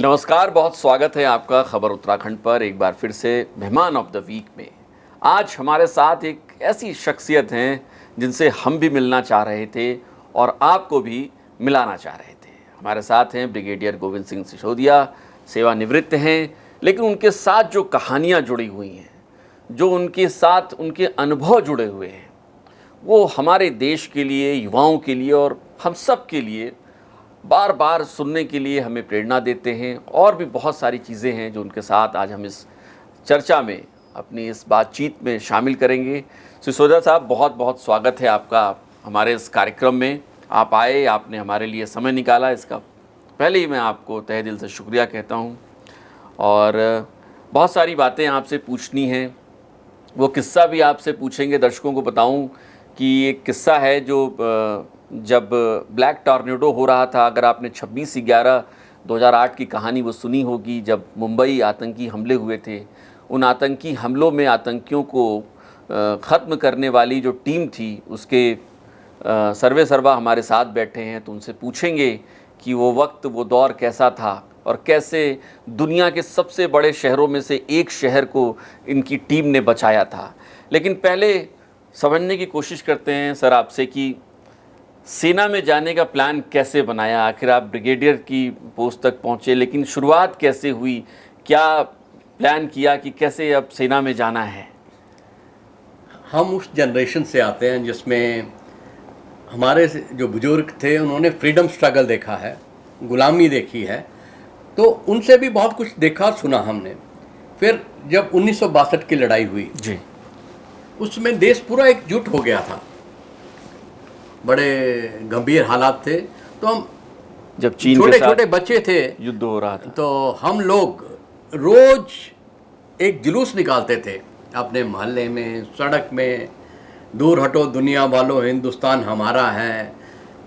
नमस्कार, बहुत स्वागत है आपका खबर उत्तराखंड पर एक बार फिर से मेहमान ऑफ द वीक में। आज हमारे साथ एक ऐसी शख्सियत हैं जिनसे हम भी मिलना चाह रहे थे और आपको भी मिलाना चाह रहे थे। हमारे साथ हैं ब्रिगेडियर गोविंद सिंह सिसोदिया, सेवानिवृत्त हैं, लेकिन उनके साथ जो कहानियाँ जुड़ी हुई हैं, जो उनके साथ उनके अनुभव जुड़े हुए हैं, वो हमारे देश के लिए, युवाओं के लिए और हम सब के लिए बार बार सुनने के लिए हमें प्रेरणा देते हैं। और भी बहुत सारी चीज़ें हैं जो उनके साथ आज हम इस चर्चा में, अपनी इस बातचीत में शामिल करेंगे। सिसोदिया साहब, बहुत बहुत स्वागत है आपका हमारे इस कार्यक्रम में। आप आए, आपने हमारे लिए समय निकाला, इसका पहले ही मैं आपको तहे दिल से शुक्रिया कहता हूँ। और बहुत सारी बातें आपसे पूछनी हैं, वो किस्सा भी आपसे पूछेंगे। दर्शकों को बताऊँ कि एक किस्सा है जो जब ब्लैक टॉर्नेडो हो रहा था, अगर आपने 26/11/2008 की कहानी वो सुनी होगी, जब मुंबई आतंकी हमले हुए थे। उन आतंकी हमलों में आतंकियों को ख़त्म करने वाली जो टीम थी, उसके सर्वे सर्वा हमारे साथ बैठे हैं, तो उनसे पूछेंगे कि वो वक्त, वो दौर कैसा था और कैसे दुनिया के सबसे बड़े शहरों में से एक शहर को इनकी टीम ने बचाया था। लेकिन पहले समझने की कोशिश करते हैं सर आपसे कि सेना में जाने का प्लान कैसे बनाया। आखिर आप ब्रिगेडियर की पोस्ट तक पहुँचे, लेकिन शुरुआत कैसे हुई, क्या प्लान किया कि कैसे अब सेना में जाना है? हम उस जनरेशन से आते हैं जिसमें हमारे जो बुजुर्ग थे उन्होंने फ्रीडम स्ट्रगल देखा है, गुलामी देखी है, तो उनसे भी बहुत कुछ देखा सुना हमने। फिर जब 1962 की लड़ाई हुई जी, उसमें देश पूरा एकजुट हो गया था, बड़े गंभीर हालात थे। तो हम जब चीन छोटे के साथ छोटे बच्चे थे, युद्ध हो रहा था, तो हम लोग रोज एक जुलूस निकालते थे अपने मोहल्ले में, सड़क में, दूर हटो दुनिया वालों, हिंदुस्तान हमारा है।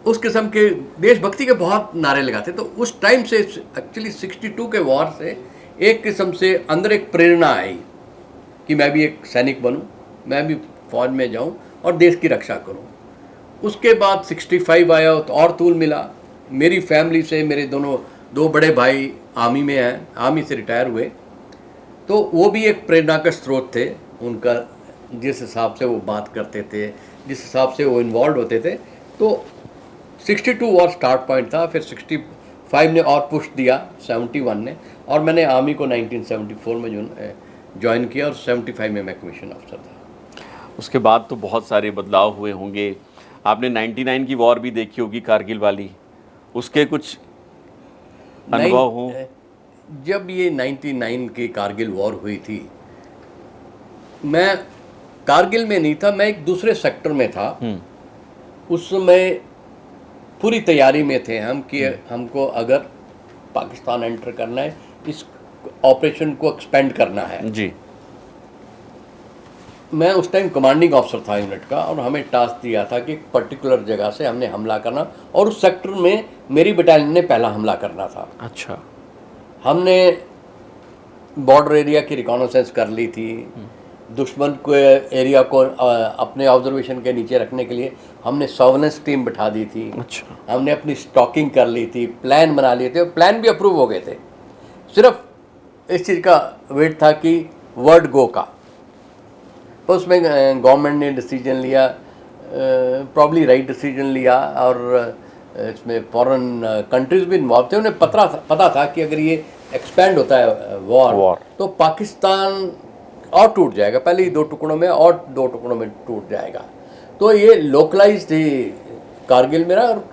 उस किस्म के देशभक्ति के बहुत नारे लगाते। तो उस टाइम से एक्चुअली 62 के वॉर से एक किस्म से अंदर एक प्रेरणा आई कि मैं भी एक सैनिक बनूं, मैं भी फौज में जाऊं और देश की रक्षा करूं। उसके बाद 65 आया तो और तूल मिला। मेरी फैमिली से मेरे दो बड़े भाई आर्मी में हैं, आर्मी से रिटायर हुए, तो वो भी एक प्रेरणा का स्रोत थे। उनका जिस हिसाब से वो बात करते थे, जिस हिसाब से वो इन्वॉल्व होते थे, तो 62 और स्टार्ट पॉइंट था। फिर 65 ने और पुश दिया 71 ने, और मैंने आर्मी को 1974 में ज्वाइन किया और 75 में मैं कमीशन अफसर था। उसके बाद तो बहुत सारे बदलाव हुए होंगे। आपने 99 की वॉर भी देखी होगी, कारगिल वाली, उसके कुछ अनुभव हो? जब ये 99 की कारगिल वॉर हुई थी, मैं कारगिल में नहीं था, मैं एक दूसरे सेक्टर में था। उस समय पूरी तैयारी में थे हम कि हमको अगर पाकिस्तान एंटर करना है, इस ऑपरेशन को एक्सपेंड करना है जी। मैं उस टाइम कमांडिंग ऑफिसर था यूनिट का, और हमें टास्क दिया था कि एक पर्टिकुलर जगह से हमने हमला करना, और उस सेक्टर में मेरी बटालियन ने पहला हमला करना था। अच्छा। हमने बॉर्डर एरिया की रिकॉनेसेंस कर ली थी। दुश्मन को एरिया को अपने ऑब्जर्वेशन के नीचे रखने के लिए हमने सर्वेलेंस टीम बिठा दी थी। अच्छा। हमने अपनी स्टॉकिंग कर ली थी, प्लान बना लिए थे, और प्लान भी अप्रूव हो गए थे। सिर्फ इस चीज़ का वेट था कि वर्ड गो का। तो उसमें गवर्नमेंट ने डिसीजन लिया, प्रॉब्ली राइट डिसीजन लिया, और इसमें फॉरेन कंट्रीज भी इन्वॉल्व थे। उन्हें पता था कि अगर ये एक्सपेंड होता है वॉर, तो पाकिस्तान और टूट जाएगा, पहले ही 2 टुकड़ों में और 2 टुकड़ों में टूट जाएगा। तो ये लोकलाइज थी कारगिल में, और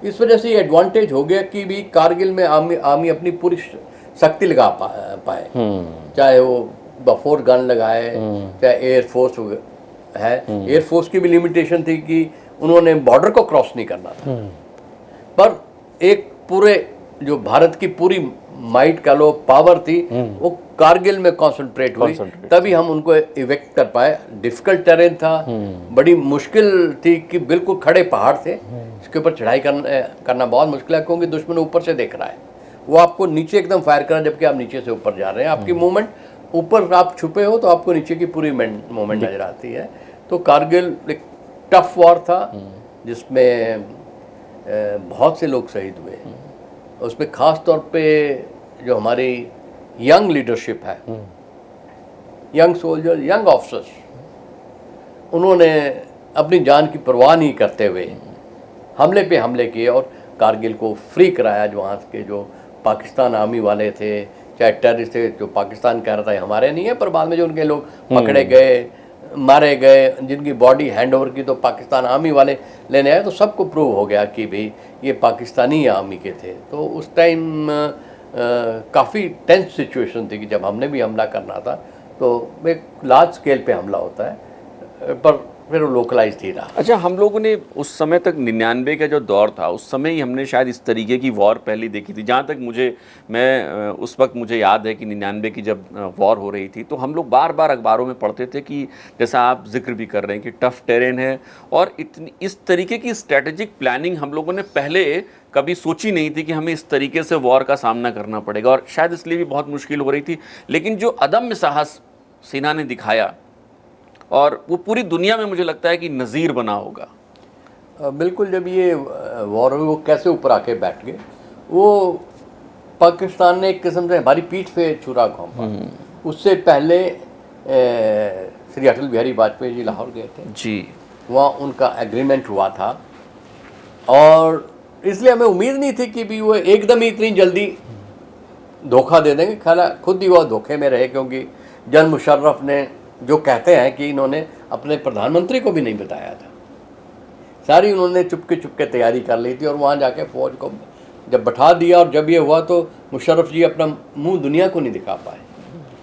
इस वजह से ये एडवांटेज हो गया कि भी कारगिल में आर्मी अपनी पूरी शक्ति लगा पाए, चाहे वो बफोर गन लगाए, चाहे एयरफोर्स है। एयरफोर्स की भी लिमिटेशन थी कि उन्होंने बॉर्डर को क्रॉस नहीं करना था, पर एक पूरे जो भारत की पूरी माइट का लो पावर थी, वो कारगिल में कंसंट्रेट हुई, तभी हम उनको इवेक्ट कर पाए। डिफिकल्ट टेरेन था, बड़ी मुश्किल थी कि बिल्कुल खड़े पहाड़ थे, इसके ऊपर चढ़ाई करना बहुत मुश्किल है, क्योंकि दुश्मन ऊपर से देख रहा है। वो आपको नीचे एकदम फायर कर रहा है, जबकि आप नीचे से ऊपर जा रहे हैं। आपकी मूवमेंट, ऊपर आप छुपे हो तो आपको नीचे की पूरी मूवमेंट नजर आती है। तो कारगिल एक टफ वॉर था जिसमें बहुत से लोग शहीद हुए। उसमें ख़ास तौर पे जो हमारी यंग लीडरशिप है, यंग सोल्जर्स, यंग ऑफिसर्स, उन्होंने अपनी जान की परवाह नहीं करते हुए हमले पे हमले किए और कारगिल को फ्री कराया। जो वहाँ के जो पाकिस्तान आर्मी वाले थे, चाहे टेररिस्ट थे, जो पाकिस्तान कह रहा था हमारे नहीं है, पर बाद में जो उनके लोग पकड़े गए, मारे गए, जिनकी बॉडी हैंड ओवर की तो पाकिस्तान आर्मी वाले लेने आए, तो सबको प्रूव हो गया कि भाई ये पाकिस्तानी आर्मी के थे। तो उस टाइम काफ़ी टेंस सिचुएशन थी कि जब हमने भी हमला करना था तो एक लार्ज स्केल पे हमला होता है, पर फिर वो लोकलाइज ही रहा। अच्छा, हम लोगों ने उस समय तक 99 का जो दौर था, उस समय ही हमने शायद इस तरीके की वॉर पहली देखी थी। जहाँ तक उस वक्त मुझे याद है कि 99 की जब वॉर हो रही थी, तो हम लोग बार बार अखबारों में पढ़ते थे कि जैसा आप जिक्र भी कर रहे हैं कि टफ टेरेन है, और इतनी इस तरीके की स्ट्रेटेजिक प्लानिंग हम लोगों ने पहले कभी सोची नहीं थी कि हमें इस तरीके से वॉर का सामना करना पड़ेगा, और शायद इसलिए भी बहुत मुश्किल हो रही थी। लेकिन जो अदम्य साहस सेना ने दिखाया, और वो पूरी दुनिया में मुझे लगता है कि नज़ीर बना होगा। बिल्कुल, जब ये वॉर हुई, वो कैसे ऊपर आके बैठ गए। वो पाकिस्तान ने एक किस्म से हमारी पीठ पे छुरा घोंपा। उससे पहले श्री अटल बिहारी वाजपेयी जी लाहौर गए थे जी, वहाँ उनका एग्रीमेंट हुआ था, और इसलिए हमें उम्मीद नहीं थी कि भी वो एकदम ही इतनी जल्दी धोखा दे देंगे। खाला खुद ही वो धोखे में रहे, क्योंकि जनरल मुशर्रफ ने जो कहते हैं कि इन्होंने अपने प्रधानमंत्री को भी नहीं बताया था, सारी उन्होंने चुपके तैयारी कर ली थी, और वहाँ जाके फ़ौज को जब बैठा दिया, और जब ये हुआ तो मुशर्रफ जी अपना मुंह दुनिया को नहीं दिखा पाए।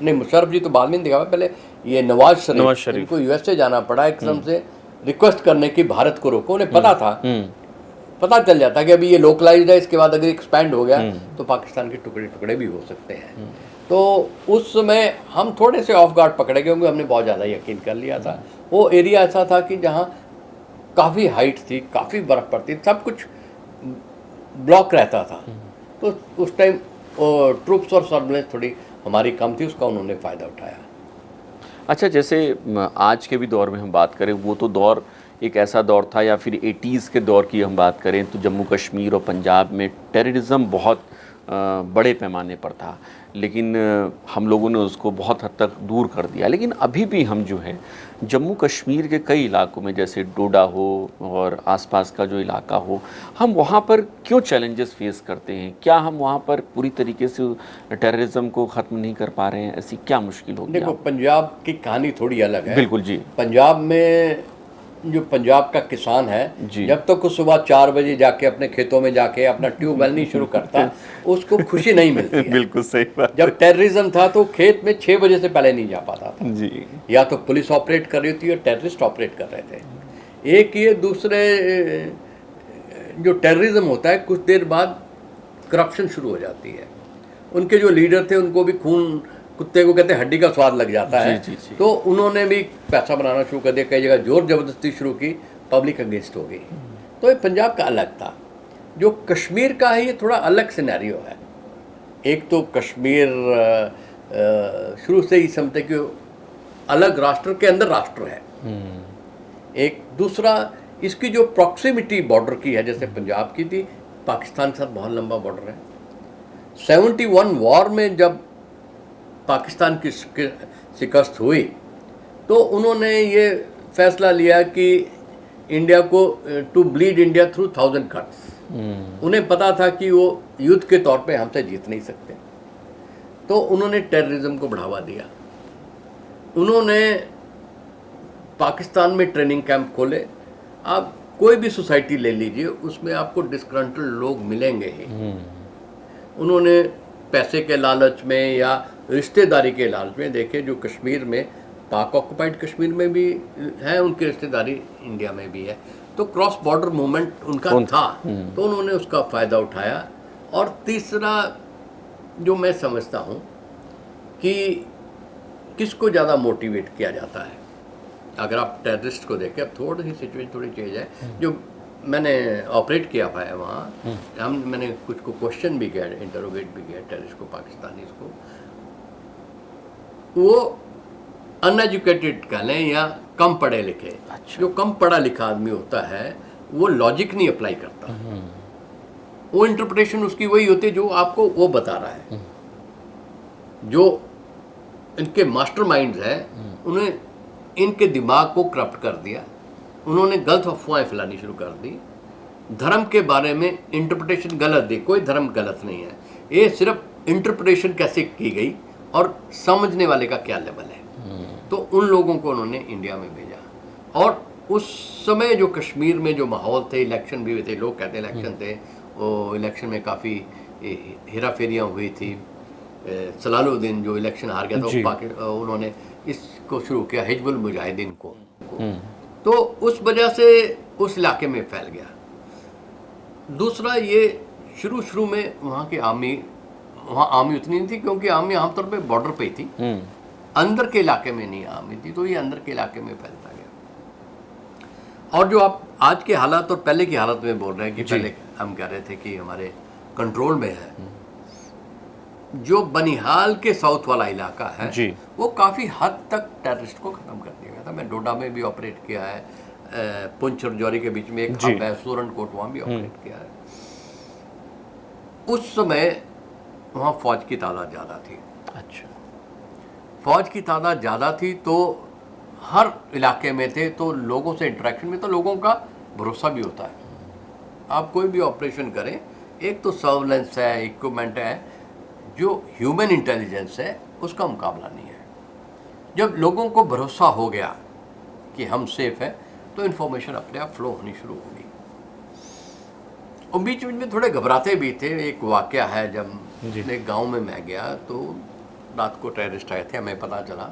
नहीं, मुशर्रफ जी तो बाद में नहीं दिखा पाए, पहले ये नवाज शरीफ इनको यूएसए जाना पड़ा एक किस्म से रिक्वेस्ट करने की, भारत को रोको। उन्हें पता था, पता चल जाता कि अभी ये लोकलाइज्ड है, इसके बाद अगर एक्सपैंड हो गया तो पाकिस्तान के टुकड़े टुकड़े भी हो सकते हैं। तो उस समय हम थोड़े से ऑफ गार्ड पकड़े, क्योंकि हमने बहुत ज़्यादा यकीन कर लिया था। वो एरिया ऐसा था कि जहाँ काफ़ी हाइट थी, काफ़ी बर्फ़ पड़ती, सब कुछ ब्लॉक रहता था। तो उस टाइम ट्रूप्स और सर्विलेंस थोड़ी हमारी कम थी, उसका उन्होंने फ़ायदा उठाया। अच्छा, जैसे आज के भी दौर में हम बात करें, वो तो दौर एक ऐसा दौर था, या फिर 80s के दौर की हम बात करें तो जम्मू कश्मीर और पंजाब में टेररिज्म बहुत बड़े पैमाने पर था, लेकिन हम लोगों ने उसको बहुत हद तक दूर कर दिया। लेकिन अभी भी हम जो है जम्मू कश्मीर के कई इलाकों में, जैसे डोडा हो और आसपास का जो इलाका हो, हम वहाँ पर क्यों चैलेंजेस फेस करते हैं? क्या हम वहाँ पर पूरी तरीके से टेररिज्म को ख़त्म नहीं कर पा रहे हैं? ऐसी क्या मुश्किल होगी? देखो, पंजाब की कहानी थोड़ी अलग है। बिल्कुल जी। पंजाब में जो पंजाब का किसान है, जब तक वो सुबह 4 बजे जाके अपने खेतों में जाके अपना ट्यूबवेल नहीं शुरू करता, उसको खुशी नहीं मिलती है। बिल्कुल सही बात। जब टेररिज्म था तो खेत में 6 बजे से पहले नहीं जा पाता था जी। या तो पुलिस ऑपरेट कर रही थी या टेररिस्ट ऑपरेट कर रहे थे। एक ये, दूसरे जो टेररिज्म होता है, कुछ देर बाद करप्शन शुरू हो जाती है। उनके जो लीडर थे उनको भी खून, कुत्ते को कहते हैं हड्डी का स्वाद लग जाता है। जी। तो उन्होंने भी पैसा बनाना शुरू कर दिया, कई जगह जोर जबरदस्ती शुरू की, पब्लिक अगेंस्ट हो गई। तो ये पंजाब का अलग था। जो कश्मीर का है, ये थोड़ा अलग सिनेरियो है। एक तो कश्मीर शुरू से ही समझते कि अलग राष्ट्र के अंदर राष्ट्र है। एक दूसरा, इसकी जो प्रॉक्सिमिटी बॉर्डर की है, जैसे पंजाब की थी, पाकिस्तान के साथ बहुत लंबा बॉर्डर है। 71 वॉर में जब पाकिस्तान की शिकस्त हुई तो उन्होंने ये फैसला लिया कि इंडिया को to bleed India through 1000 cuts. उन्हें पता था कि वो युद्ध के तौर पे हमसे जीत नहीं सकते, तो उन्होंने टेररिज्म को बढ़ावा दिया। उन्होंने पाकिस्तान में ट्रेनिंग कैंप खोले। आप कोई भी सोसाइटी ले लीजिए, उसमें आपको डिस्ग्रंटल्ड लोग मिलेंगे ही। उन्होंने पैसे के लालच में या रिश्तेदारी के लालच में, देखे जो कश्मीर में, पाक ऑक्युपाइड कश्मीर में भी है उनकी रिश्तेदारी, इंडिया में भी है, तो क्रॉस बॉर्डर मूवमेंट उनका था, तो उन्होंने उसका फ़ायदा उठाया। और तीसरा जो मैं समझता हूँ कि किसको ज़्यादा मोटिवेट किया जाता है, अगर आप टेररिस्ट को देखें, अब थोड़ी सी सिचुएशन थोड़ी चेंज है। जो मैंने ऑपरेट किया हुआ है वहाँ, मैंने कुछ को क्वेश्चन भी किया, इंटरोगेट भी किया टेररिस्ट को, पाकिस्तानीज को। वो अनएजुकेटेड कह लें या कम पढ़े लिखे। अच्छा। जो कम पढ़ा लिखा आदमी होता है वो लॉजिक नहीं अप्लाई करता, वो इंटरप्रिटेशन उसकी वही होती है जो आपको वो बता रहा है। जो इनके मास्टरमाइंड्स हैं उन्हें इनके दिमाग को करप्ट कर दिया। उन्होंने गलत अफवाहें फैलानी शुरू कर दी। धर्म के बारे में इंटरप्रिटेशन गलत दी। कोई धर्म गलत नहीं है, ये सिर्फ इंटरप्रिटेशन कैसे की गई और समझने वाले का क्या लेवल है। तो उन लोगों को उन्होंने इंडिया में भेजा। और उस समय जो कश्मीर में जो माहौल थे, इलेक्शन भी हुए थे, लोग कहते हैं इलेक्शन थे, वो इलेक्शन में काफ़ी हेरा फेरियाँ हुई थी। सलालुद्दीन जो इलेक्शन हार गया था, उन्होंने इसको शुरू किया हिजबुल मुजाहिदीन को। तो उस वजह से उस इलाके में फैल गया। दूसरा, ये शुरू में वहाँ की वहाँ आर्मी उतनी नहीं थी, क्योंकि आर्मी आमतौर पे बॉर्डर पे ही थी, अंदर के इलाके में नहीं आर्मी थी, तो ये अंदर के इलाके में फैलता गया। और जो आप आज के हालात और पहले की हालत में बोल रहे हैं कि पहले हम कह रहे थे कि हमारे कंट्रोल में है, जो बनिहाल के साउथ वाला इलाका है वो काफ़ी हद तक टेररिस्ट को ख़त्म कर दिया गया था। मैं डोडा में भी ऑपरेट किया है, पुंछ और जौहरी के बीच में एक हब है, सूरनकोट, वहाँ भी ऑपरेट किया है। उस समय वहाँ फौज की तादाद ज़्यादा थी। अच्छा, फौज की तादाद ज़्यादा थी तो हर इलाके में थे, तो लोगों से इंटरेक्शन में तो लोगों का भरोसा भी होता है। आप कोई भी ऑपरेशन करें, एक तो सर्वेलेंस है, इक्विपमेंट है, जो ह्यूमन इंटेलिजेंस है उसका मुकाबला नहीं है। जब लोगों को भरोसा हो गया कि हम सेफ हैं, तो इन्फॉर्मेशन अपने आप फ्लो होनी शुरू होगी। और बीच बीच में थोड़े घबराते भी थे। एक वाकया है, जब एक गांव में मैं गया तो रात को टेररिस्ट आए थे, हमें पता चला।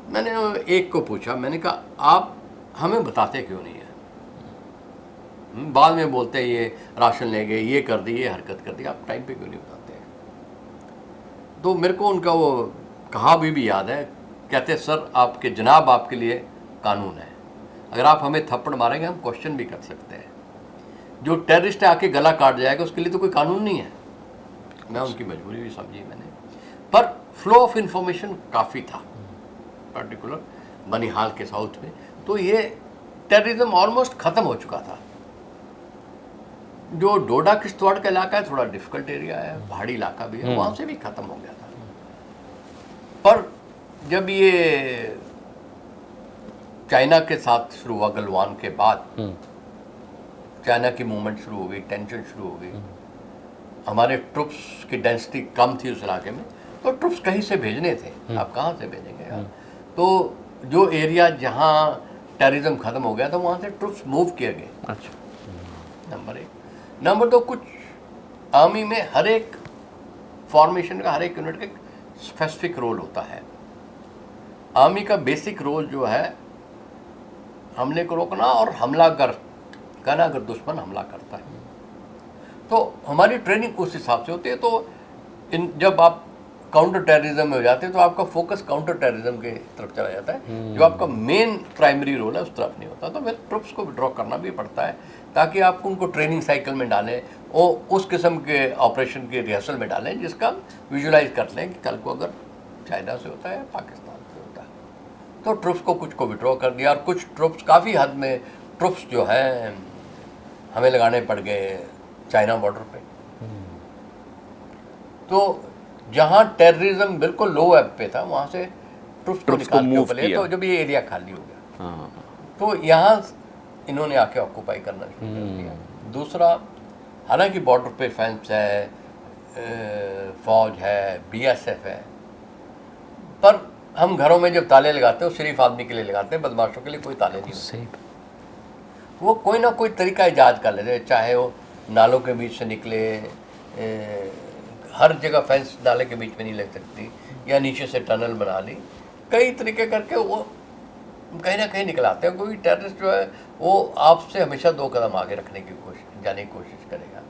मैंने एक को पूछा, मैंने कहा आप हमें बताते क्यों नहीं है? बाद में बोलते हैं ये राशन ले गए, ये कर दी, ये हरकत कर दी, आप टाइम पे क्यों नहीं बताते? तो मेरे को उनका वो कहा भी याद है। कहते सर, आपके जनाब आपके लिए कानून है, अगर आप हमें थप्पड़ मारेंगे हम क्वेश्चन भी कर सकते हैं। जो टेररिस्ट आके गला काट जाएगा उसके लिए तो कोई कानून नहीं है। मैं उनकी मजबूरी भी समझी मैंने, पर फ्लो ऑफ इंफॉर्मेशन काफ़ी था, पर्टिकुलर बनिहाल के साउथ में। तो ये टेररिज्म ऑलमोस्ट ख़त्म हो चुका था। जो डोडा किश्तवाड़ का इलाका है, थोड़ा डिफिकल्ट एरिया है, पहाड़ी इलाका भी है, वहाँ से भी ख़त्म हो गया था। पर जब ये चाइना के साथ शुरू हुआ, गलवान के बाद चाइना की मूवमेंट शुरू हो गई, टेंशन शुरू हो गई, हमारे ट्रुप्स की डेंसिटी कम थी उस इलाके में, तो ट्रुप्स कहीं से भेजने थे। आप कहाँ से भेजेंगे यार? तो जो एरिया जहाँ टेररिज्म ख़त्म हो गया था, वहाँ से ट्रुप्स मूव किए गए। अच्छा, नंबर एक। नंबर दो, कुछ आर्मी में हर एक फॉर्मेशन का, हर एक यूनिट का स्पेसिफिक रोल होता है। आर्मी का बेसिक रोल जो है हमले को रोकना और हमला करना अगर दुश्मन हमला करता है। तो हमारी ट्रेनिंग उस हिसाब से होती है। तो जब आप काउंटर टेररिज्म में हो जाते हैं तो आपका फोकस काउंटर टेररिज्म के तरफ चला जाता है, जो आपका मेन प्राइमरी रोल है उस तरफ नहीं होता। तो फिर ट्रुप्स को विड्रॉ करना भी पड़ता है ताकि आप उनको ट्रेनिंग साइकिल में डालें और उस किस्म के ऑपरेशन के रिहर्सल में डालें जिसका विजुलाइज कर लें कि कल को अगर चाइना से होता है, पाकिस्तान से होता है। तो ट्रुप्स को कुछ को विड्रॉ कर दिया और कुछ ट्रुप्स, काफ़ी हद में ट्रुप्स जो है हमें लगाने पड़ गए चाइना बॉर्डर पे। तो जहाँ टेररिज्म बिल्कुल लो वेब पे था, वहाँ से ट्रुप्स को निकाल के ऊपर, तो जब ये एरिया खाली हो गया, तो यहाँ इन्होंने आके ऑक्यूपाई करना शुरू कर दिया। दूसरा, हालांकि बॉर्डर पे फेंस है, फौज है, बीएसएफ है, पर हम घरों में जब ताले लगाते हैं वो शरीफ आदमी के लिए लगाते हैं, बदमाशों के लिए कोई ताले नहीं होते। वो कोई ना कोई तरीका ईजाद कर लेते, चाहे वो नालों के बीच से निकले, हर जगह फेंस नाले के बीच में नहीं लग सकती, या नीचे से टनल बना ली, कई तरीके करके वो कहीं ना कहीं निकलाते हैं। कोई टेररिस्ट जो है वो आपसे हमेशा 2 कदम आगे रखने की जाने की कोशिश करेगा,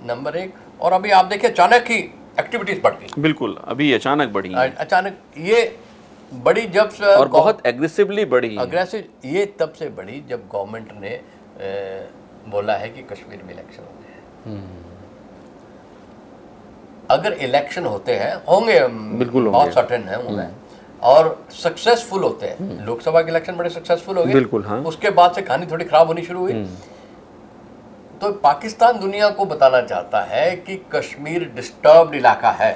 नंबर एक। और अभी आप देखिए अचानक ही एक्टिविटीज बढ़ गई, बिल्कुल अभी अचानक बढ़ी, अचानक ये बड़ी जब से, और बहुत एग्रेसिवली बढ़ी। अग्रेसिव ये तब से बढ़ी जब गवर्नमेंट ने बोला है कि कश्मीर में इलेक्शन होने हैं। अगर इलेक्शन होते हैं, होंगे, बिल्कुल बहुत सर्टेन है होंगे, और सक्सेसफुल होते हैं, लोकसभा के इलेक्शन बड़े सक्सेसफुल हो गए, बिल्कुल, हाँ। उसके बाद से कहानी थोड़ी खराब होनी शुरू हुई। तो पाकिस्तान दुनिया को बताना चाहता है कि कश्मीर डिस्टर्ब्ड इलाका है,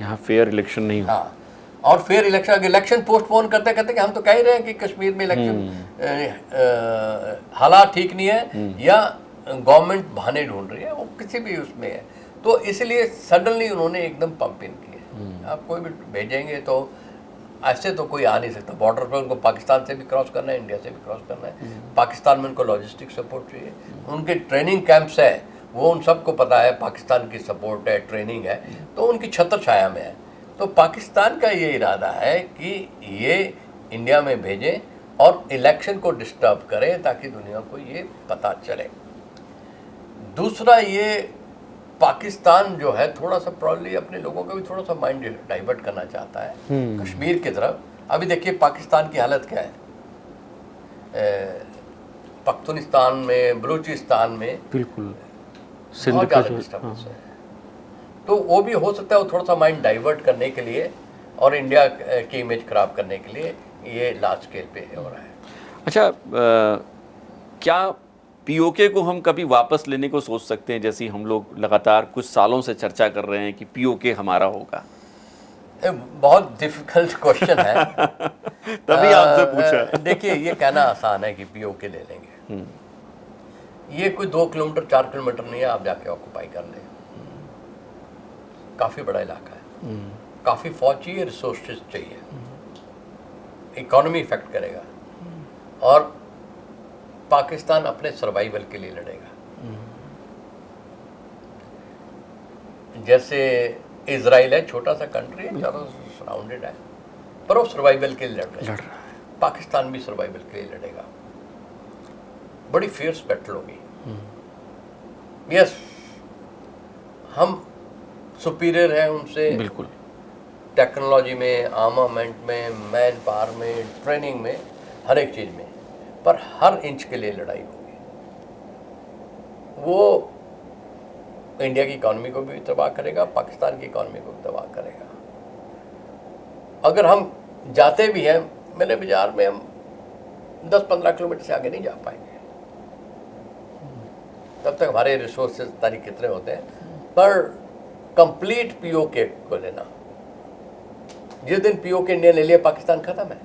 यहाँ फेयर इलेक्शन नहीं हुआ। हाँ, और फिर इलेक्शन पोस्टपोन करते करते कि हम तो कह ही रहे हैं कि कश्मीर में इलेक्शन हालात ठीक नहीं है या गवर्नमेंट बहाने ढूंढ रही है, वो किसी भी उसमें है, तो इसलिए सडनली उन्होंने एकदम पंप इन किए। आप कोई भी भेजेंगे तो ऐसे तो कोई आ नहीं सकता, बॉर्डर पर उनको पाकिस्तान से भी क्रॉस करना है, इंडिया से भी क्रॉस करना है, पाकिस्तान में उनको लॉजिस्टिक सपोर्ट चाहिए, उनके ट्रेनिंग कैंप्स है, वो उन सबको पता है पाकिस्तान की सपोर्ट है, ट्रेनिंग है, तो उनकी छत्र छाया में है। तो पाकिस्तान का ये इरादा है कि ये इंडिया में भेजें और इलेक्शन को डिस्टर्ब करें ताकि दुनिया को ये पता चले। दूसरा, ये पाकिस्तान जो है थोड़ा सा प्रॉब्ली अपने लोगों का भी थोड़ा सा माइंड डाइवर्ट करना चाहता है कश्मीर की तरफ। अभी देखिए पाकिस्तान की हालत क्या है, पख्तूनिस्तान में, बलूचिस्तान में बिल्कुल बहुत ज़्यादा डिस्टर्बेंस है, तो वो भी हो सकता है वो थोड़ा सा माइंड डाइवर्ट करने के लिए और इंडिया की इमेज खराब करने के लिए ये लार्ज स्केल पे हो रहा है। अच्छा, क्या पीओके को हम कभी वापस लेने को सोच सकते हैं? जैसे हम लोग लगातार कुछ सालों से चर्चा कर रहे हैं कि पीओके हमारा होगा। बहुत डिफिकल्ट क्वेश्चन है तभी आपसे पूछा। देखिए, ये कहना आसान है कि पीओके ले लेंगे, ये कोई 2 किलोमीटर 4 किलोमीटर नहीं है, आप जाके ऑक्यूपाई कर लें, काफ़ी बड़ा इलाका है, काफ़ी फौज चाहिए, रिसोर्सेज चाहिए, इकोनॉमी इफेक्ट करेगा और पाकिस्तान अपने सर्वाइवल के लिए लड़ेगा। जैसे इजराइल है, छोटा सा कंट्री है, चारों सराउंडेड है, पर वो सर्वाइवल के लिए लड़ रहा है। पाकिस्तान भी सर्वाइवल के लिए लड़ेगा, बड़ी फियर्स बैटल होगी। यस, हम सुपीरियर हैं उनसे, बिल्कुल, टेक्नोलॉजी में, आर्मामेंट में, मैन पावर में, ट्रेनिंग में, हर एक चीज़ में, पर हर इंच के लिए लड़ाई होगी। वो इंडिया की इकॉनमी को भी तबाह करेगा, पाकिस्तान की इकॉनमी को भी तबाह करेगा। अगर हम जाते भी हैं, मेरे विचार में हम 10-15 किलोमीटर से आगे नहीं जा पाएंगे, तब तक हमारे रिसोर्सेज तारीख कितने होते हैं। पर कंप्लीट पीओके को लेना, जिस दिन पीओके इंडिया ले लिया पाकिस्तान खत्म है,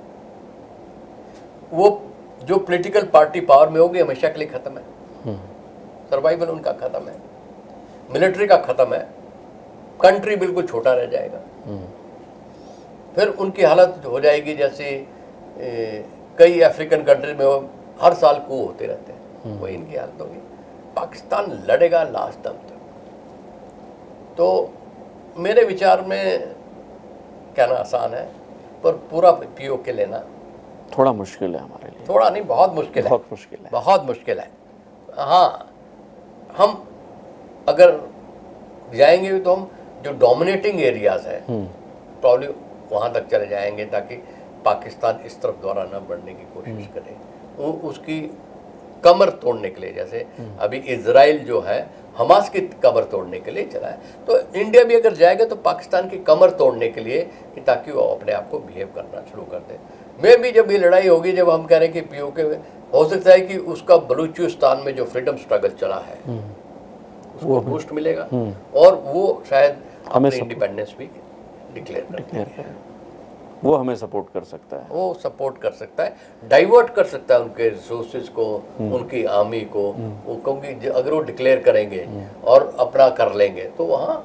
वो जो पॉलिटिकल पार्टी पावर में होगी हमेशा के लिए खत्म है, सर्वाइवल उनका खत्म है, मिलिट्री का खत्म है, कंट्री बिल्कुल छोटा रह जाएगा। फिर उनकी हालत हो जाएगी जैसे कई अफ्रीकन कंट्री में वो हर साल coup होते रहते हैं, वही इनकी हालत होगी। पाकिस्तान लड़ेगा लास्ट दम तक। तो मेरे विचार में कहना आसान है, पर पूरा पीओके लेना थोड़ा मुश्किल है हमारे लिए। थोड़ा नहीं, बहुत मुश्किल है, बहुत मुश्किल है, बहुत मुश्किल है। हाँ, हम अगर जाएंगे तो हम जो डोमिनेटिंग एरियाज है प्रॉब्ली वहाँ तक चले जाएंगे ताकि पाकिस्तान इस तरफ द्वारा न बढ़ने की कोशिश करे, वो उसकी कमर तोड़ने के लिए। जैसे अभी इजराइल जो है हमास की कमर तोड़ने के लिए चला है, तो इंडिया भी अगर जाएगा तो पाकिस्तान की कमर तोड़ने के लिए, ताकि वो अपने आप को बिहेव करना शुरू कर दे। मैं भी जब ये लड़ाई होगी, जब हम कह रहे हैं कि पीओके हो सकता है कि उसका बलूचिस्तान में जो फ्रीडम स्ट्रगल चला है उसको बूस्ट मिलेगा और वो शायद हमें अपनी इंडिपेंडेंस भी डिक्लेयर कर, वो हमें सपोर्ट कर सकता है, वो सपोर्ट कर सकता है, डाइवर्ट कर सकता है उनके रिसोर्सेज को, उनकी आर्मी को। वो क्योंकि अगर वो डिक्लेयर करेंगे और अपना कर लेंगे तो वहाँ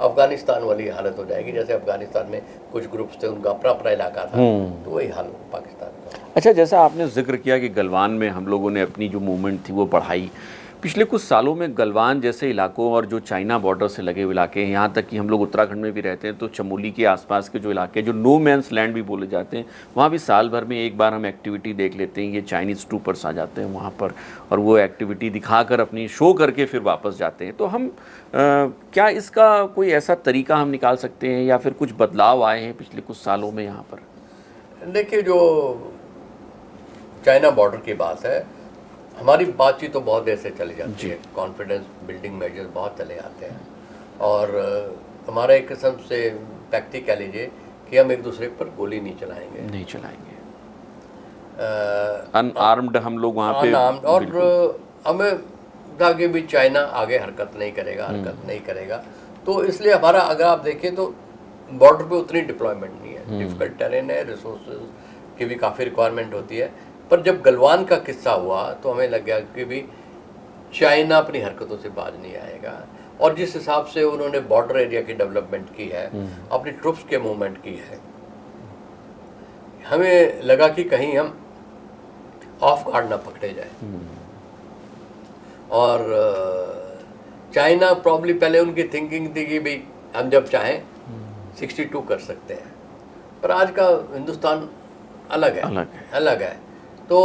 अफगानिस्तान वाली हालत हो जाएगी। जैसे अफगानिस्तान में कुछ ग्रुप्स थे, उनका अपना अपना इलाका था, तो वही हाल पाकिस्तान का। अच्छा, जैसा आपने जिक्र किया कि गलवान में हम लोगों ने अपनी जो मूवमेंट थी वो बढ़ाई, पिछले कुछ सालों में गलवान जैसे इलाकों और जो चाइना बॉर्डर से लगे हुए इलाके हैं, यहाँ तक कि हम लोग उत्तराखंड में भी रहते हैं, तो चमोली के आसपास के जो इलाके जो नो मैंस लैंड भी बोले जाते हैं, वहाँ भी साल भर में एक बार हम एक्टिविटी देख लेते हैं। ये चाइनीज़ ट्रूपर्स आ जाते हैं वहाँ पर और वो एक्टिविटी दिखाकर अपनी शो करके फिर वापस जाते हैं। तो हम क्या इसका कोई ऐसा तरीका हम निकाल सकते हैं या फिर कुछ बदलाव आए हैं पिछले कुछ सालों में यहाँ पर? देखिए, जो चाइना बॉर्डर की बात है, हमारी बातचीत तो बहुत देर से चली जाती है, कॉन्फिडेंस बिल्डिंग मेजर्स बहुत चले आते हैं और हमारा एक किस्म से टैक्टिक कह लीजिए कि हम एक दूसरे पर गोली नहीं चलाएंगे, अनआर्म्ड हम लोग वहाँ पे, और हमें ताकि भी चाइना आगे हरकत नहीं करेगा। तो इसलिए हमारा, अगर आप देखें तो बॉर्डर पे उतनी डिप्लॉयमेंट नहीं है, डिफिकल्ट टेरेन है, रिसोर्सेज की भी काफ़ी रिक्वायरमेंट होती है। पर जब गलवान का किस्सा हुआ तो हमें लग गया कि भी चाइना अपनी हरकतों से बाज नहीं आएगा, और जिस हिसाब से उन्होंने बॉर्डर एरिया की डेवलपमेंट की है, अपनी ट्रुप्स के मूवमेंट की है, हमें लगा कि कहीं हम ऑफ गार्ड ना पकड़े जाए। और चाइना प्रॉब्ली पहले उनकी थिंकिंग थी कि भाई हम जब चाहें 62 कर सकते हैं, पर आज का हिंदुस्तान अलग है, अलग है। तो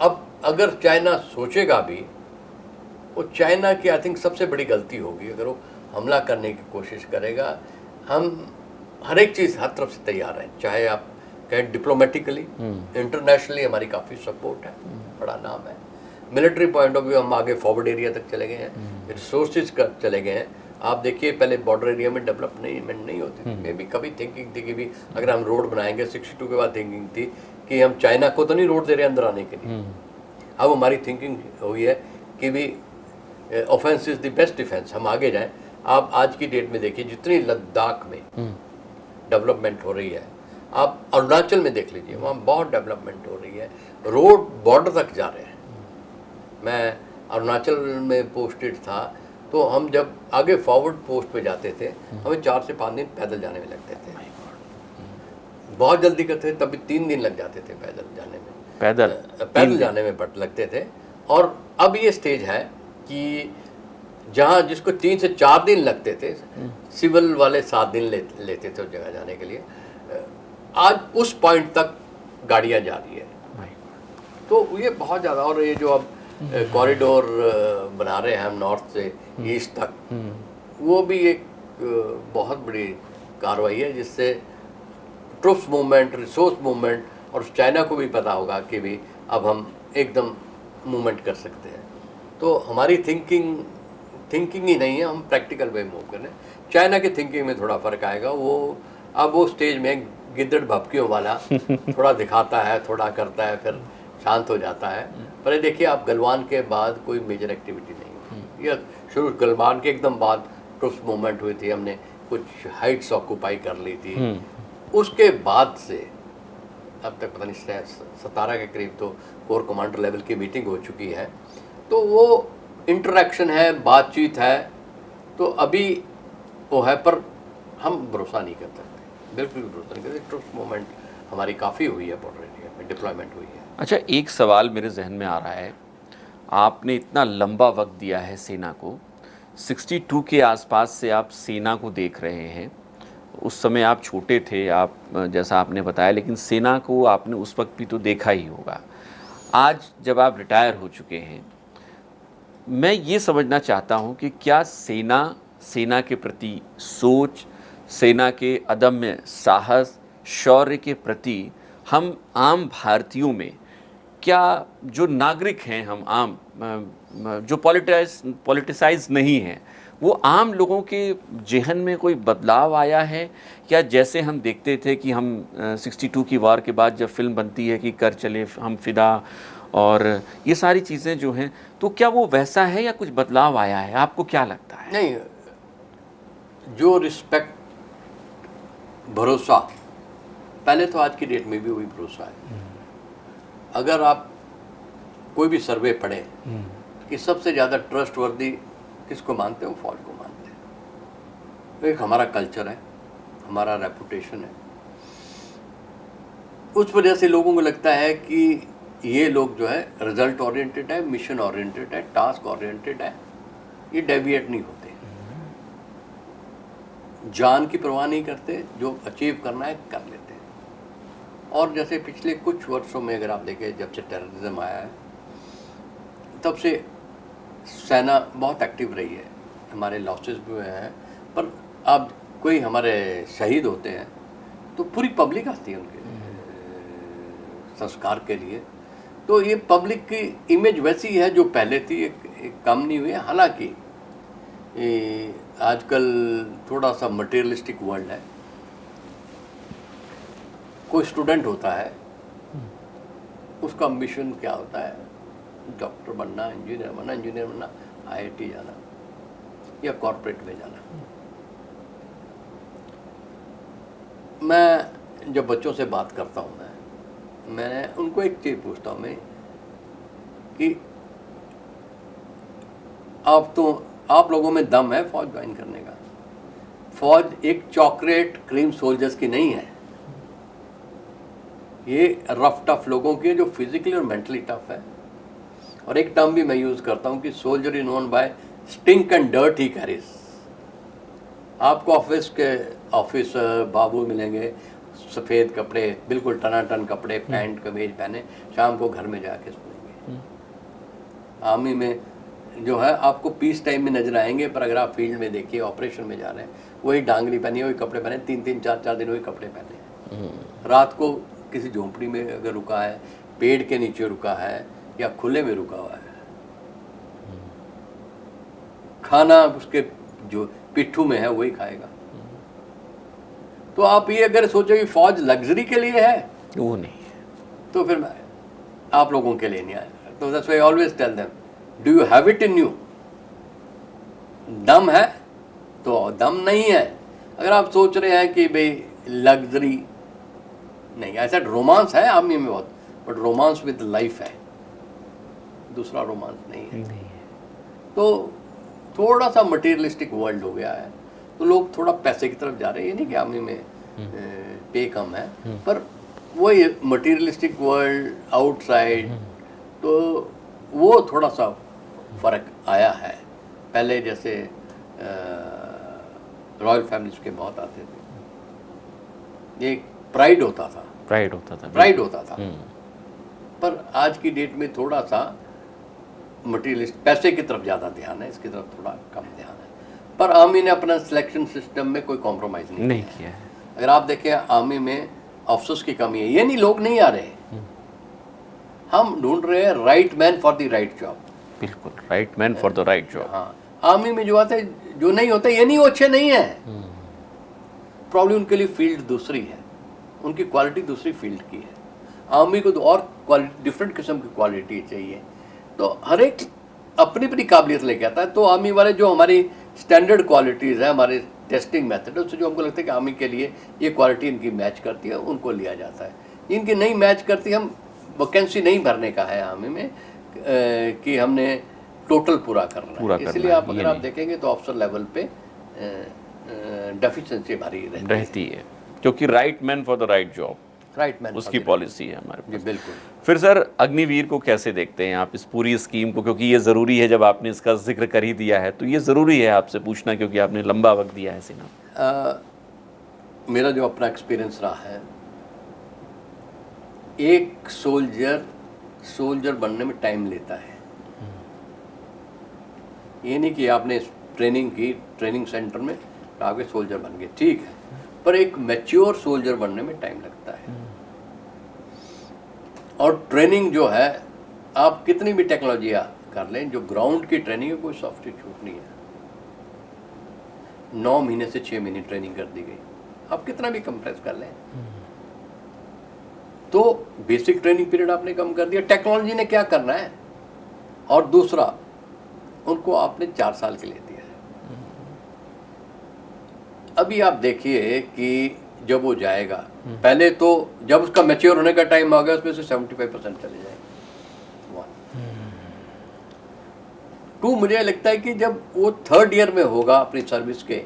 अब अगर चाइना सोचेगा भी, वो चाइना की आई थिंक सबसे बड़ी गलती होगी अगर वो हमला करने की कोशिश करेगा। हम हर एक चीज़ हर तरफ से तैयार हैं, चाहे आप कहें डिप्लोमेटिकली, इंटरनेशनली हमारी काफ़ी सपोर्ट है, बड़ा नाम है। मिलिट्री पॉइंट ऑफ व्यू हम आगे फॉरवर्ड एरिया तक चले गए हैं, रिसोर्सेज का चले गए हैं। आप देखिए पहले बॉर्डर एरिया में डेवलपमेंट नहीं होती थी, मे भी कभी थिंकिंग थी कि भी अगर हम रोड बनाएंगे, 62 के बाद थिंकिंग थी कि हम चाइना को तो नहीं रोड दे रहे अंदर आने के लिए। अब हमारी थिंकिंग हुई है कि भी offence is the best defence, हम आगे जाएं। आप आज की डेट में देखिए जितनी लद्दाख में डेवलपमेंट हो रही है, आप अरुणाचल में देख लीजिए, वहाँ बहुत डेवलपमेंट हो रही है, रोड बॉर्डर तक जा रहे हैं। मैं अरुणाचल में पोस्टेड था, तो हम जब आगे फॉरवर्ड पोस्ट पे जाते थे, हमें 4 से 5 दिन पैदल जाने में लगते थे। बहुत जल्दी करते थे तभी 3 दिन लग जाते थे पैदल जाने में, पैदल जाने में लगते थे। और अब ये स्टेज है कि जहाँ जिसको 3 से 4 दिन लगते थे, सिविल वाले 7 दिन लेते थे उस जगह जाने के लिए, आज उस पॉइंट तक गाड़ियाँ जा रही है। तो ये बहुत ज़्यादा, और ये जो अब कॉरिडोर बना रहे हैं हम नॉर्थ से ईस्ट तक, वो भी एक बहुत बड़ी कार्रवाई है, जिससे ट्रुप्स मूवमेंट, रिसोर्स मूवमेंट, और चाइना को भी पता होगा कि भी अब हम एकदम मूवमेंट कर सकते हैं। तो हमारी थिंकिंग ही नहीं है, हम प्रैक्टिकल वे मूव कर रहे हैं। चाइना की थिंकिंग में थोड़ा फ़र्क आएगा, वो अब वो स्टेज में गिद्दड़ भपकियों वाला थोड़ा दिखाता है, थोड़ा करता है, फिर शांत हो जाता है। पर ये देखिए आप गलवान के बाद कोई मेजर एक्टिविटी नहीं हुई, या शुरू गलवान के एकदम बाद ट्रुप्स मूवमेंट हुई थी, हमने कुछ हाइट्स ऑक्यूपाई कर ली थी। उसके बाद से अब तक पता नहीं 17 के करीब तो कोर कमांडर लेवल की मीटिंग हो चुकी है। तो वो इंटरेक्शन है, बातचीत है, तो अभी वो है, पर हम भरोसा नहीं कर सकते, बिल्कुल भी भरोसा नहीं करते। ट्रुप्स मूवमेंट हमारी काफ़ी हुई है, बॉर्डर एरिया में डिप्लॉयमेंट हुई है। अच्छा, एक सवाल मेरे जहन में आ रहा है, आपने इतना लंबा वक्त दिया है सेना को, 62 के आसपास से आप सेना को देख रहे हैं। उस समय आप छोटे थे, आप जैसा आपने बताया, लेकिन सेना को आपने उस वक्त भी तो देखा ही होगा। आज जब आप रिटायर हो चुके हैं, मैं ये समझना चाहता हूँ कि क्या सेना के प्रति सोच, सेना के अदम्य साहस, शौर्य के प्रति हम आम भारतीयों में, क्या जो नागरिक हैं, हम आम जो पॉलिटिसाइज नहीं हैं, वो आम लोगों के जेहन में कोई बदलाव आया है? क्या जैसे हम देखते थे कि हम 62 की वार के बाद जब फिल्म बनती है कि कर चले हम फिदा, और ये सारी चीज़ें जो हैं, तो क्या वो वैसा है या कुछ बदलाव आया है? आपको क्या लगता है? नहीं, जो रिस्पेक्ट, भरोसा, पहले तो आज की डेट में भी वही भरोसा है। अगर आप कोई भी सर्वे पढ़ें कि सबसे ज़्यादा ट्रस्टवर्दी किसको मानते हो, फौज को मानते हैं। एक हमारा कल्चर है, हमारा रेपुटेशन है, उस वजह से लोगों को लगता है कि ये लोग जो है रिजल्ट ओरिएंटेड है, मिशन ओरिएंटेड है, टास्क ओरिएंटेड है, ये डेविएट नहीं होते, जान की परवाह नहीं करते, जो अचीव करना है कर लेते हैं। और जैसे पिछले कुछ वर्षों में अगर आप देखें, जब से टेररिज्म आया है तब से सेना बहुत एक्टिव रही है, हमारे लॉसेस भी हुए हैं, पर अब कोई हमारे शहीद होते हैं तो पूरी पब्लिक आती है उनके संस्कार के लिए। तो ये पब्लिक की इमेज वैसी है जो पहले थी, एक कम नहीं हुई है। हालांकि आजकल थोड़ा सा मटेरियलिस्टिक वर्ल्ड है। कोई स्टूडेंट होता है, उसका एम्बिशन क्या होता है, डॉक्टर बनना, इंजीनियर बनना, IIT जाना या कॉर्पोरेट में जाना। मैं जब बच्चों से बात करता हूँ मैं उनको एक चीज़ पूछता हूँ मैं कि आप लोगों में दम है फौज ज्वाइन करने का। फौज एक चॉकलेट क्रीम सोल्जर्स की नहीं है, ये रफ टफ लोगों की है जो फिजिकली और मेंटली टफ है। और एक टर्म भी मैं यूज़ करता हूँ कि soldier is known by stink and dirt he carries. आपको ऑफिस बाबू मिलेंगे, सफ़ेद कपड़े, बिल्कुल टनाटन कपड़े, पैंट कमीज पहने, शाम को घर में जाके सोएंगे। आर्मी में जो है आपको पीस टाइम में नजर आएंगे, पर अगर आप फील्ड में देखिए, ऑपरेशन में जा रहे हैं, वही डांगरी पहनी, वही कपड़े पहने, 3-3, 4-4 दिन वही कपड़े पहने। रात को किसी झोंपड़ी में अगर रुका है, पेड़ के नीचे रुका है या खुले में रुका हुआ है, खाना उसके जो पिट्ठू में है वही खाएगा। तो आप ये अगर सोचो कि फौज लग्जरी के लिए है, वो नहीं है, तो फिर आप लोगों के लिए नहीं आया। तो that's why I always tell them, do you have it in you? दम है तो दम नहीं है। अगर आप सोच रहे हैं कि भाई लग्जरी नहीं, ऐसा रोमांस है आर्मी में बहुत, बट रोमांस विद लाइफ है, दूसरा रोमांस नहीं है। तो थोड़ा सा मटेरियलिस्टिक वर्ल्ड हो गया है, तो लोग थोड़ा पैसे की तरफ जा रहे हैं। ये नहीं कि आर्मी में पे कम है, पर वही मटेरियलिस्टिक वर्ल्ड आउटसाइड, तो वो थोड़ा सा फर्क आया है। पहले जैसे रॉयल फैमिलीज के बहुत आते थे, एक प्राइड होता था, पर आज की डेट में थोड़ा सा मटेरियलिस्ट पैसे की तरफ ज़्यादा ध्यान है, इसकी तरफ थोड़ा कम ध्यान है। पर आर्मी ने अपना सिलेक्शन सिस्टम में कोई कॉम्प्रोमाइज़ नहीं किया है। अगर आप देखें आर्मी में अफसोस की कमी है, ये नहीं लोग नहीं आ रहे, हम ढूंढ रहे हैं right man for the right job. बिल्कुल, right man for the right job. हाँ, आर्मी में जो आते हैं जो नहीं होते, ये नहीं वो अच्छे नहीं है, प्रॉब्लम उनके लिए फील्ड दूसरी है, उनकी क्वालिटी दूसरी फील्ड की है। आर्मी को तो और डिफरेंट किस्म की क्वालिटी चाहिए, तो हर एक अपनी अपनी काबिलियत लेके आता है। तो आर्मी वाले जो हमारी स्टैंडर्ड क्वालिटीज़ है, हमारे टेस्टिंग मेथड है, उससे जो हमको लगता है कि आर्मी के लिए ये क्वालिटी इनकी मैच करती है, उनको लिया जाता है। इनकी नहीं मैच करती, हम वैकेंसी नहीं भरने का है आर्मी में कि हमने टोटल पूरा करना है। इसलिए आप अगर आप देखेंगे तो ऑफिसर लेवल पे डेफिशिएंसी भारी रहती है, क्योंकि right man for the right job, right man उसकी पॉलिसी है हमारे पास। बिल्कुल। फिर सर, अग्निवीर को कैसे देखते हैं आप, इस पूरी स्कीम को? क्योंकि ये ज़रूरी है, जब आपने इसका जिक्र कर ही दिया है तो ये ज़रूरी है आपसे पूछना, क्योंकि आपने लंबा वक्त दिया है सेना। मेरा जो अपना एक्सपीरियंस रहा है, एक सोल्जर बनने में टाइम लेता है। ये नहीं कि आपने ट्रेनिंग की, ट्रेनिंग सेंटर में आपके सोल्जर बन गए, ठीक है, पर एक मैच्योर सोल्जर बनने में टाइम लगता है। और ट्रेनिंग जो है, आप कितनी भी टेक्नोलॉजी कर लें, जो ग्राउंड की ट्रेनिंग है कोई सब्स्टिट्यूट नहीं है। 9 महीने से 6 महीने ट्रेनिंग कर दी गई, आप कितना भी कंप्रेस कर लें, तो बेसिक ट्रेनिंग पीरियड आपने कम कर दिया। टेक्नोलॉजी ने क्या करना है, और दूसरा उनको आपने 4 साल के लिए दिया है। अभी आप देखिए कि जब वो जाएगा, पहले तो जब उसका मैच्योर होने का टाइम आ गया, उसमें से 75% चले जाएंगे। 2, मुझे लगता है कि जब वो 3rd ईयर में होगा अपनी सर्विस के,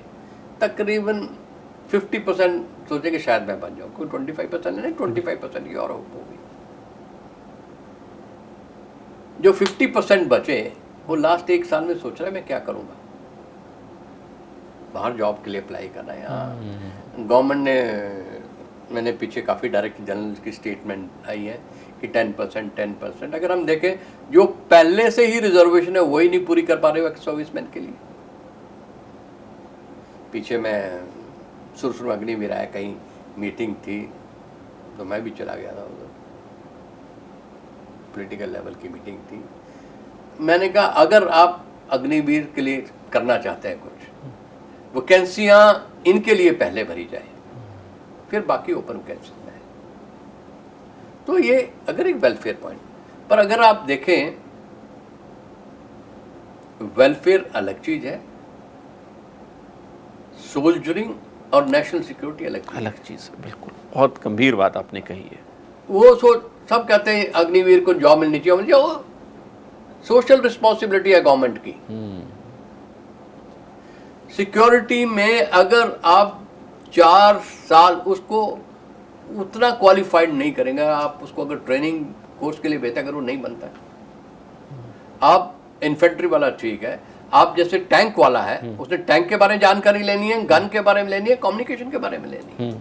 तकरीबन 50% सोचे कि शायद मैं बन जाऊँ, कोई 25% नहीं, 25% की और होगी। जो 50% बचे, वो लास्ट 1 साल में सोच रहा है मैं क्या करूँगा, बाहर जॉब के लिए अप्लाई करना है। यहाँ गवर्नमेंट ने, मैंने पीछे काफ़ी डायरेक्टर जनरल की स्टेटमेंट आई है कि 10%। अगर हम देखें, जो पहले से ही रिजर्वेशन है वही नहीं पूरी कर पा रहे हो एक्स सर्विसमैन के लिए। पीछे मैं सुरसुर में अग्निवीर आया, कहीं मीटिंग थी तो मैं भी चला गया था उधर, पॉलिटिकल लेवल की मीटिंग थी। मैंने कहा अगर आप अग्निवीर के लिए करना चाहते हैं कुछ, वैकेंसियाँ इनके लिए पहले भरी जाए, फिर बाकी ओपन वैकेंसी में है। तो ये अगर एक वेलफेयर पॉइंट, पर अगर आप देखें, वेलफेयर अलग चीज़ है, सोल्जरिंग और नेशनल सिक्योरिटी अलग चीज़ है। अलग चीज़ है, बिल्कुल बहुत गंभीर बात आपने कही है। वो सब कहते हैं अग्निवीर को जॉब मिलनी चाहिए, वो सोशल रिस्पॉन्सिबिलिटी है गवर्नमेंट की। सिक्योरिटी में अगर आप 4 साल उसको उतना क्वालिफाइड नहीं करेंगे, आप उसको अगर ट्रेनिंग कोर्स के लिए भेजते अगर वो नहीं बनता है। आप इन्फेंट्री वाला ठीक है, आप जैसे टैंक वाला है, उसने टैंक के बारे में जानकारी लेनी है, गन के बारे में लेनी है, कम्युनिकेशन के बारे में लेनी है।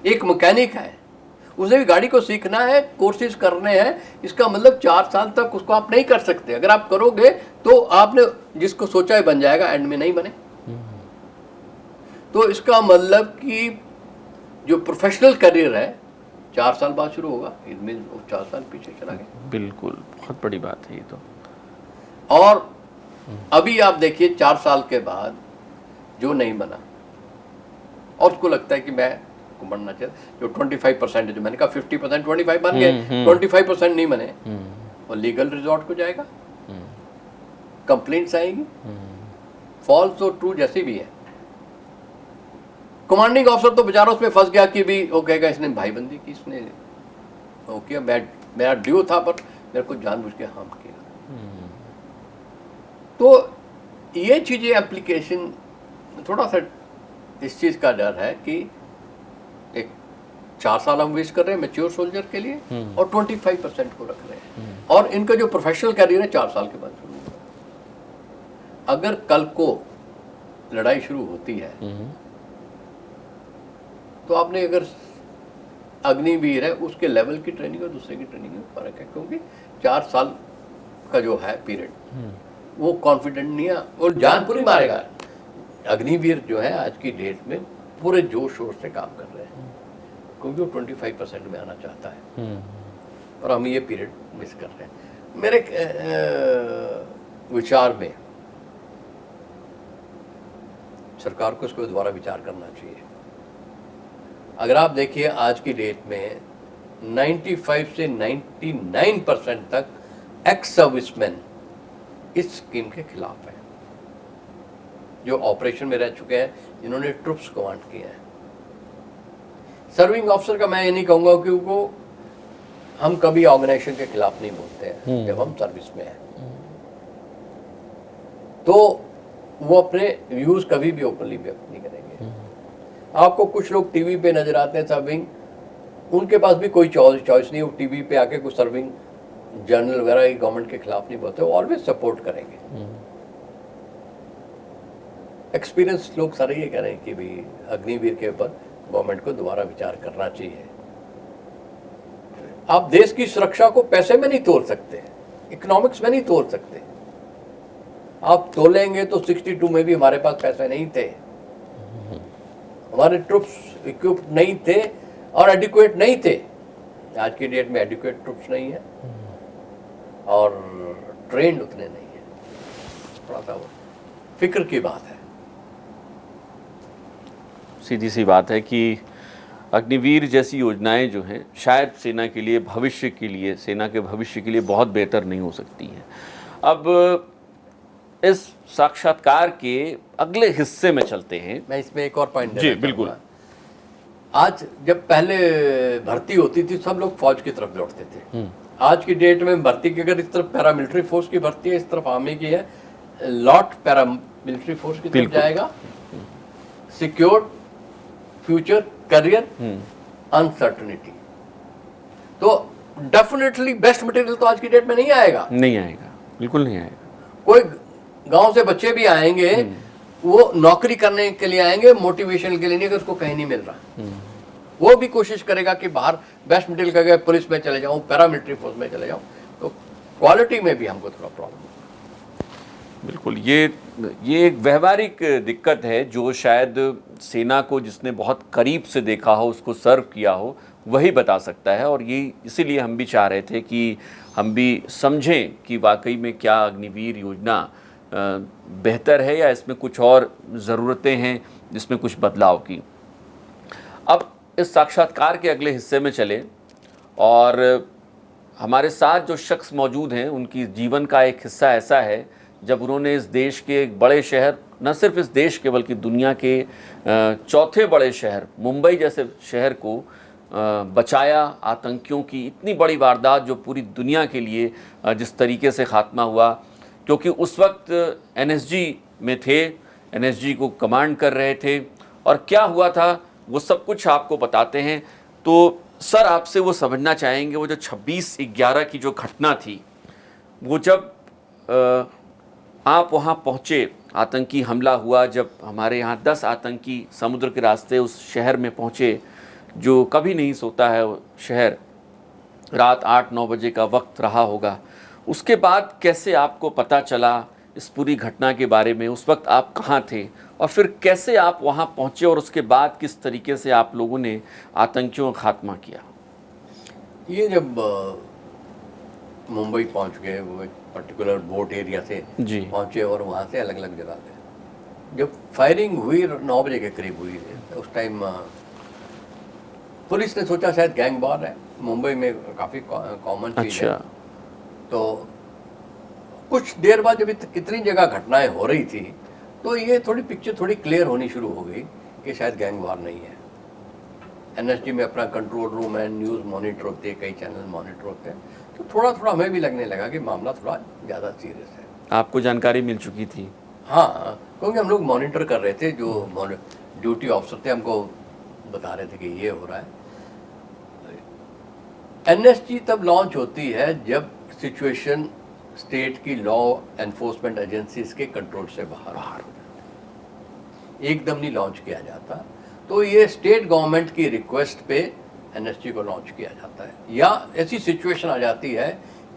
एक मैकेनिक है, उसे भी गाड़ी को सीखना है, कोर्सेज करने हैं। इसका मतलब 4 साल तक उसको आप नहीं कर सकते। अगर आप करोगे तो आपने जिसको सोचा है बन जाएगा, एंड में नहीं बने। तो इसका मतलब कि जो प्रोफेशनल करियर है 4 साल बाद शुरू होगा, इनमें 4 साल पीछे चला गया। बिल्कुल बहुत बड़ी बात है ये तो। और अभी आप देखिए 4 साल के बाद जो नहीं बना और उसको लगता है कि मैं को बनना चाहिए, जो 25% है, जो मैंने कहा 50% 25 बन गए, 25% नहीं बने, और लीगल रिजॉर्ट को जाएगा, कंप्लेंट्स आएगी, फॉल्स और ट्रू जैसी भी है। कमांडिंग ऑफिसर तो बेचारा उसमें फंस गया कि भी वो कहेगा इसने भाईबंदी की, इसने वो किया, मेरा ड्यू था पर मेरे को जानबूझ के हार्म किया। तो ये चीज़ें एप्लीकेशन थोड़ा सा इस चीज़ का डर है कि एक 4 साल हम वेस्ट कर रहे हैं मैच्योर सोल्जर के लिए, और 25% को रख रहे हैं, और इनका जो प्रोफेशनल करियर है 4 साल के बाद शुरू होगा। अगर कल को लड़ाई शुरू होती है तो आपने अगर अग्निवीर है उसके लेवल की ट्रेनिंग और दूसरे की ट्रेनिंग में फर्क है, क्योंकि 4 साल का जो है पीरियड वो कॉन्फिडेंट नहीं है और जान पूरी मारेगा। अग्निवीर जो है आज की डेट में पूरे जोश शोर से काम कर रहे हैं, क्योंकि वो 25% में आना चाहता है, और हम ये पीरियड मिस कर रहे हैं। मेरे विचार में सरकार को इसको दोबारा विचार करना चाहिए। अगर आप देखिए आज की डेट में 95 से 99% तक एक्स सर्विसमैन इस स्कीम के खिलाफ है, जो ऑपरेशन में रह चुके हैं, जिन्होंने ट्रुप्स कमांड किए हैं। सर्विंग ऑफिसर का मैं ये नहीं कहूँगा, क्योंकि हम कभी ऑर्गेनाइजेशन के खिलाफ नहीं बोलते हैं जब हम सर्विस में हैं, तो वो अपने व्यूज़ कभी भी ओपनली व्यक्त नहीं करेंगे। आपको कुछ लोग टीवी पे नजर आते हैं सर्विंग, उनके पास भी कोई चॉइस नहीं, वो टीवी पे आके कुछ सर्विंग जर्नल वगैरह गवर्नमेंट के खिलाफ नहीं बोलते, वो ऑलवेज सपोर्ट करेंगे। एक्सपीरियंस लोग सारे ये कह रहे हैं कि भाई अग्निवीर के ऊपर गवर्नमेंट को दोबारा विचार करना चाहिए। आप देश की सुरक्षा को पैसे में नहीं तोल सकते, इकोनॉमिक्स में नहीं तोल सकते। आप तोलेंगे तो 62 में भी हमारे पास पैसे नहीं थे, हमारे ट्रुप्स इक्विप्ड नहीं थे और एडिक्वेट नहीं थे। आज की डेट में एडिक्वेट ट्रुप्स नहीं है और ट्रेंड उतने नहीं है। थोड़ा सा वो फिक्र की बात है। सीधी सी बात है कि अग्निवीर जैसी योजनाएं जो हैं शायद सेना के लिए भविष्य के लिए, सेना के भविष्य के लिए बहुत बेहतर नहीं हो सकती हैं। अब इस साक्षात्कार के अगले हिस्से में चलते हैं। मैं इसमें एक और पॉइंट जी बिल्कुल। आज जब पहले भर्ती होती थी सब लोग फौज की तरफ दौड़ते थे। आज की डेट में भर्ती की अगर इस तरफ पैरामिलिट्री फोर्स की भर्ती है, इस तरफ आर्मी की है, लॉट पैरामिलिट्री फोर्स की तरफ जाएगा। सिक्योर फ्यूचर करियर, अनसर्टनिटी, तो डेफिनेटली बेस्ट मटेरियल तो आज की डेट में नहीं आएगा। नहीं आएगा, बिल्कुल नहीं आएगा। कोई गांव से बच्चे भी आएंगे, वो नौकरी करने के लिए आएंगे, मोटिवेशन के लिए नहीं, कि उसको कहीं नहीं मिल रहा। वो भी कोशिश करेगा कि बाहर बेस्ट मटेरियल करके पुलिस में चले जाऊं, पैरामिलिट्री फोर्स में चले जाऊं, तो क्वालिटी में भी हमको थोड़ा प्रॉब्लम है। बिल्कुल, ये एक व्यवहारिक दिक्कत है जो शायद सेना को जिसने बहुत करीब से देखा हो, उसको सर्व किया हो, वही बता सकता है। और ये इसीलिए हम भी चाह रहे थे कि हम भी समझें कि वाकई में क्या अग्निवीर योजना बेहतर है या इसमें कुछ और ज़रूरतें हैं जिसमें कुछ बदलाव की। अब इस साक्षात्कार के अगले हिस्से में चले और हमारे साथ जो शख्स मौजूद हैं उनकी जीवन का एक हिस्सा ऐसा है जब उन्होंने इस देश के एक बड़े शहर, न सिर्फ इस देश के बल्कि दुनिया के चौथे बड़े शहर मुंबई जैसे शहर को बचाया आतंकियों की इतनी बड़ी वारदात जो पूरी दुनिया के लिए जिस तरीके से ख़ात्मा हुआ, क्योंकि उस वक्त एनएसजी में थे, एनएसजी को कमांड कर रहे थे, और क्या हुआ था वो सब कुछ आपको बताते हैं। तो सर आपसे वो समझना चाहेंगे, वो जो 26/11 की जो घटना थी, वो जब आप वहाँ पहुँचे, आतंकी हमला हुआ, जब हमारे यहाँ 10 आतंकी समुद्र के रास्ते उस शहर में पहुँचे जो कभी नहीं सोता है वो शहर, रात 8-9 बजे का वक्त रहा होगा, उसके बाद कैसे आपको पता चला इस पूरी घटना के बारे में? उस वक्त आप कहाँ थे और फिर कैसे आप वहाँ पहुँचे, और उसके बाद किस तरीके से आप लोगों ने आतंकियों का खात्मा किया? ये जब मुंबई पहुँच गए, वो एक पर्टिकुलर बोट एरिया से जी पहुँचे और वहाँ से अलग अलग जगह गए। जब फायरिंग हुई 9 बजे के करीब हुई, उस टाइम पुलिस ने सोचा शायद गैंग वॉर है, मुंबई में काफ़ी कॉमन चीज़ है। तो कुछ देर बाद जब कितनी जगह घटनाएं हो रही थी, तो ये थोड़ी पिक्चर थोड़ी क्लियर होनी शुरू हो गई कि शायद गैंग वॉर नहीं है। एनएसजी में अपना कंट्रोल रूम है, न्यूज़ मॉनिटर होते हैं, कई चैनल मॉनिटर होते हैं, तो थोड़ा थोड़ा हमें भी लगने लगा कि मामला थोड़ा ज़्यादा सीरियस है। आपको जानकारी मिल चुकी थी? हाँ, क्योंकि हम लोग मॉनिटर कर रहे थे, जो ड्यूटी ऑफिसर थे हमको बता रहे थे कि ये हो रहा है। एनएसजी तब लॉन्च होती है जब सिचुएशन स्टेट की लॉ एनफोर्समेंट एजेंसीज के कंट्रोल से बाहर हो जाती है, एकदम नहीं लॉन्च किया जाता। तो ये स्टेट गवर्नमेंट की रिक्वेस्ट पे एनएसजी को लॉन्च किया जाता है, या ऐसी सिचुएशन आ जाती है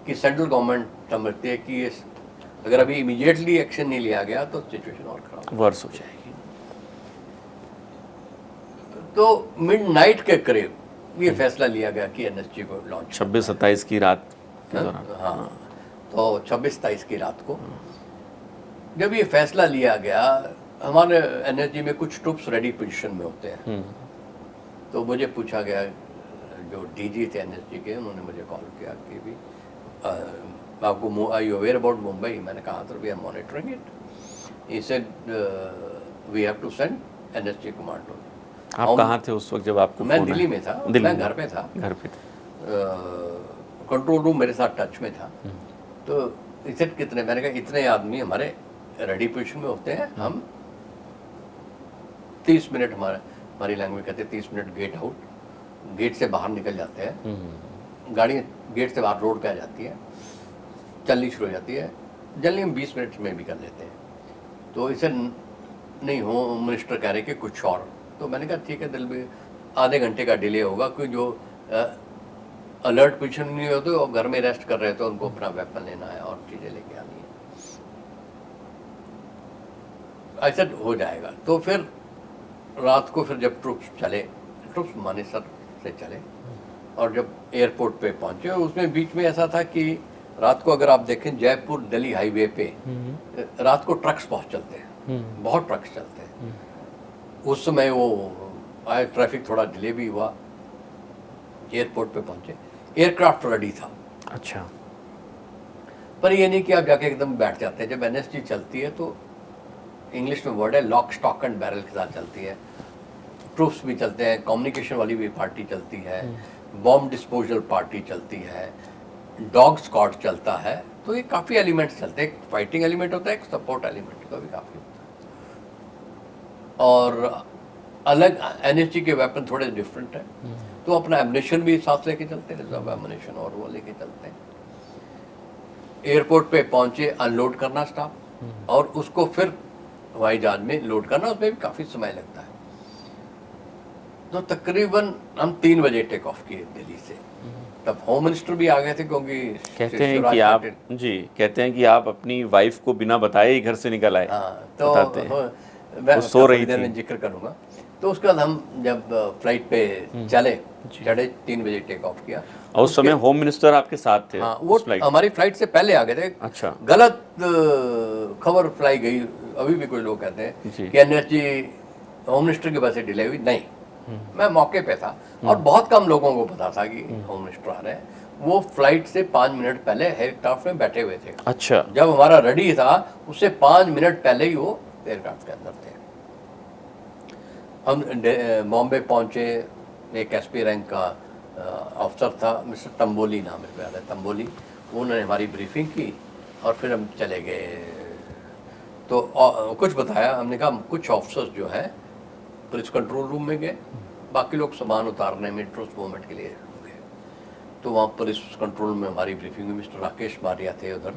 कि सेंट्रल गवर्नमेंट समझती है कि ये अगर अभी इमीडिएटली एक्शन नहीं लिया गया तो सिचुएशन और खराब वर्स हो जाएगी। तो मिडनाइट के करीब ये फैसला लिया गया कि एनएसजी को लॉन्च 26-27 की रात के दौरान। हाँ, तो 26-27 की रात को जब ये फैसला लिया गया, हमारे एनएसजी में कुछ ट्रुप्स रेडी पोजीशन में होते हैं। तो मुझे पूछा गया, जो डीजी थे एनएसजी के, उन्होंने मुझे कॉल किया कि भी आपको I you aware about Mumbai? मैंने कहा तो we are monitoring it. He said we have to send NSG commando. आप कहाँ थे उस वक्त जब आपको? मैं दिल्ली में था, मैं घर पे था। घर पे कंट्रोल रूम मेरे साथ टच में था। तो इसे कितने, मैंने कहा इतने आदमी हमारे रेडी पोजीशन में होते हैं, हम 30 मिनट, हमारी लैंग्वेज कहते हैं 30 मिनट गेट आउट, गेट से बाहर निकल जाते हैं, गाड़ी गेट से बाहर रोड पे आ जाती है, चलनी शुरू हो जाती है, जल्दी हम 20 मिनट में भी कर लेते हैं। तो इसे नहीं, होम मिनिस्टर कह रहे कि कुछ और, तो मैंने कहा ठीक है, दिल में आधे घंटे का डिले होगा, क्योंकि जो अलर्ट पोजीशन नहीं होते और घर में रेस्ट कर रहे थे, उनको अपना वेपन लेना है और चीज़ें लेके आनी है, ऐसा हो जाएगा। तो फिर रात को फिर जब ट्रुप्स मानेसर से चले और जब एयरपोर्ट पे पहुंचे, उसमें बीच में ऐसा था कि रात को अगर आप देखें जयपुर दिल्ली हाईवे पे रात को ट्रक्स बहुत चलते हैं, बहुत ट्रक्स चलते हैं। उस समय वो आए, ट्रैफिक थोड़ा डिले भी हुआ, एयरपोर्ट पे पहुंचे, एयरक्राफ्ट रेडी था। अच्छा। पर ये नहीं कि आप जाके एकदम बैठ जाते हैं। जब एनएसजी चलती है तो इंग्लिश में वर्ड है लॉक स्टॉक एंड बैरल के साथ चलती है। ट्रूप्स भी चलते हैं, कम्युनिकेशन वाली भी पार्टी चलती है, बॉम्ब डिस्पोजल पार्टी चलती है, डॉग स्क्वाड चलता है। तो ये काफ़ी एलिमेंट्स चलते हैं, एक फाइटिंग एलिमेंट होता है, एक सपोर्ट एलिमेंट का भी काफ़ी होता है। और अलग एनएसजी के वेपन थोड़े डिफरेंट है, तो अपना एमुनेशन भी साथ लेके चलते हैं, रिजर्व एमुनेशन और वो लेके चलते हैं। एयरपोर्ट पे पहुंचे, अनलोड करना स्टाफ, और उसको फिर हवाई जहाज में लोड करना, उसमें भी काफ़ी समय लगता है। तो तकरीबन हम 3 बजे टेक ऑफ किए दिल्ली से। तब होम मिनिस्टर भी आ गए थे, क्योंकि कहते हैं कि आप अपनी वाइफ को बिना बताए ही घर से निकल आए। हाँ, तो मैं सो रही थी, मैं जिक्र करूँगा। तो उसके बाद हम जब फ्लाइट पे चढ़े 3 बजे टेक ऑफ किया। और उस समय होम मिनिस्टर आपके साथ थे? हाँ, वो हमारी फ्लाइट से पहले आ गए थे। अच्छा। गलत खबर फैलाई गई, अभी भी कुछ लोग कहते हैं कि एनएसजी होम मिनिस्टर की वजह से डिले हुई। नहीं, मैं मौके पे था और बहुत कम लोगों को पता था कि होम मिनिस्टर आ रहे हैं। वो फ्लाइट से 5 मिनट पहले हेलीकॉप्टर में बैठे हुए थे। अच्छा। जब हमारा रेडी था, उससे 5 मिनट पहले ही वो एयरक्राफ्ट के अंदर थे। हम बॉम्बे पहुंचे, एक एसपी रैंक का अफसर था, मिस्टर तंबोली नाम मेरे को याद है, तंबोली, उन्होंने हमारी ब्रीफिंग की और फिर हम चले गए। तो कुछ बताया, हमने कहा कुछ ऑफिसर्स जो है पुलिस कंट्रोल रूम में गए, बाकी लोग सामान उतारने में ट्रस्ट मूवमेंट के लिए गए। तो वहाँ पुलिस कंट्रोल रूम में हमारी ब्रीफिंग हुई। मिस्टर राकेश मारिया थे उधर,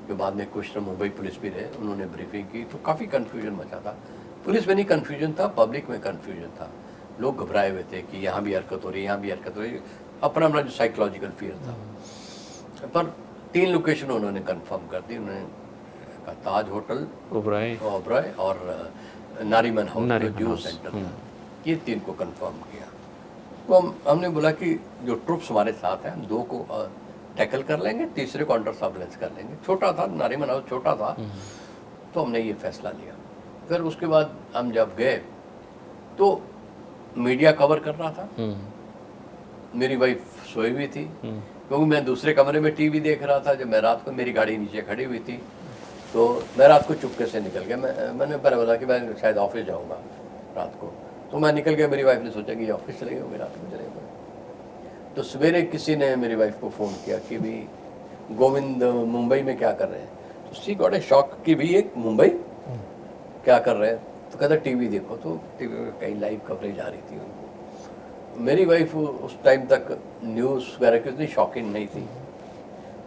जो बाद में कमिश्नर मुंबई पुलिस भी रहे, उन्होंने ब्रीफिंग की। तो काफ़ी कन्फ्यूजन मचा था, पुलिस में नहीं कन्फ्यूजन था, पब्लिक में कन्फ्यूजन था। लोग घबराए हुए थे कि यहाँ भी हरकत हो रही है, यहाँ भी हरकत हो रही है, अपना अपना जो साइकोलॉजिकल फियर था। पर 3 लोकेशन उन्होंने कंफर्म कर दी। उन्होंने कहा ताज होटल, ओबराय और नारीमन हाउस जो सेंटर था, ये 3 को कंफर्म किया। तो हमने बोला कि जो ट्रुप्स हमारे साथ हैं, 2 को टैकल कर लेंगे, तीसरे को अंडर सर्विलेंस कर लेंगे। छोटा था नारीमन हाउस, छोटा था, तो हमने ये फैसला लिया। फिर उसके बाद हम जब गए तो मीडिया कवर कर रहा था, मेरी वाइफ सोई हुई थी, क्योंकि मैं दूसरे कमरे में टीवी देख रहा था। जब मैं रात को, मेरी गाड़ी नीचे खड़ी हुई थी, तो मैं रात को चुपके से निकल गया। मैंने पहले बोला कि मैं शायद ऑफिस जाऊंगा रात को, तो मैं निकल गया। मेरी वाइफ ने सोचा कि ऑफिस चले गए, रात को चले गए। तो सवेरे किसी ने मेरी वाइफ को फ़ोन किया कि भी गोविंद मुंबई में क्या कर रहे हैं। तो सी गॉट ए शॉक कि भी एक मुंबई क्या कर रहे हैं। तो कहता टीवी देखो। तो टीवी में कहीं लाइव कवरेज आ रही थी उनको। मेरी वाइफ उस टाइम तक न्यूज़ वगैरह की उतनी शॉकिंग नहीं थी,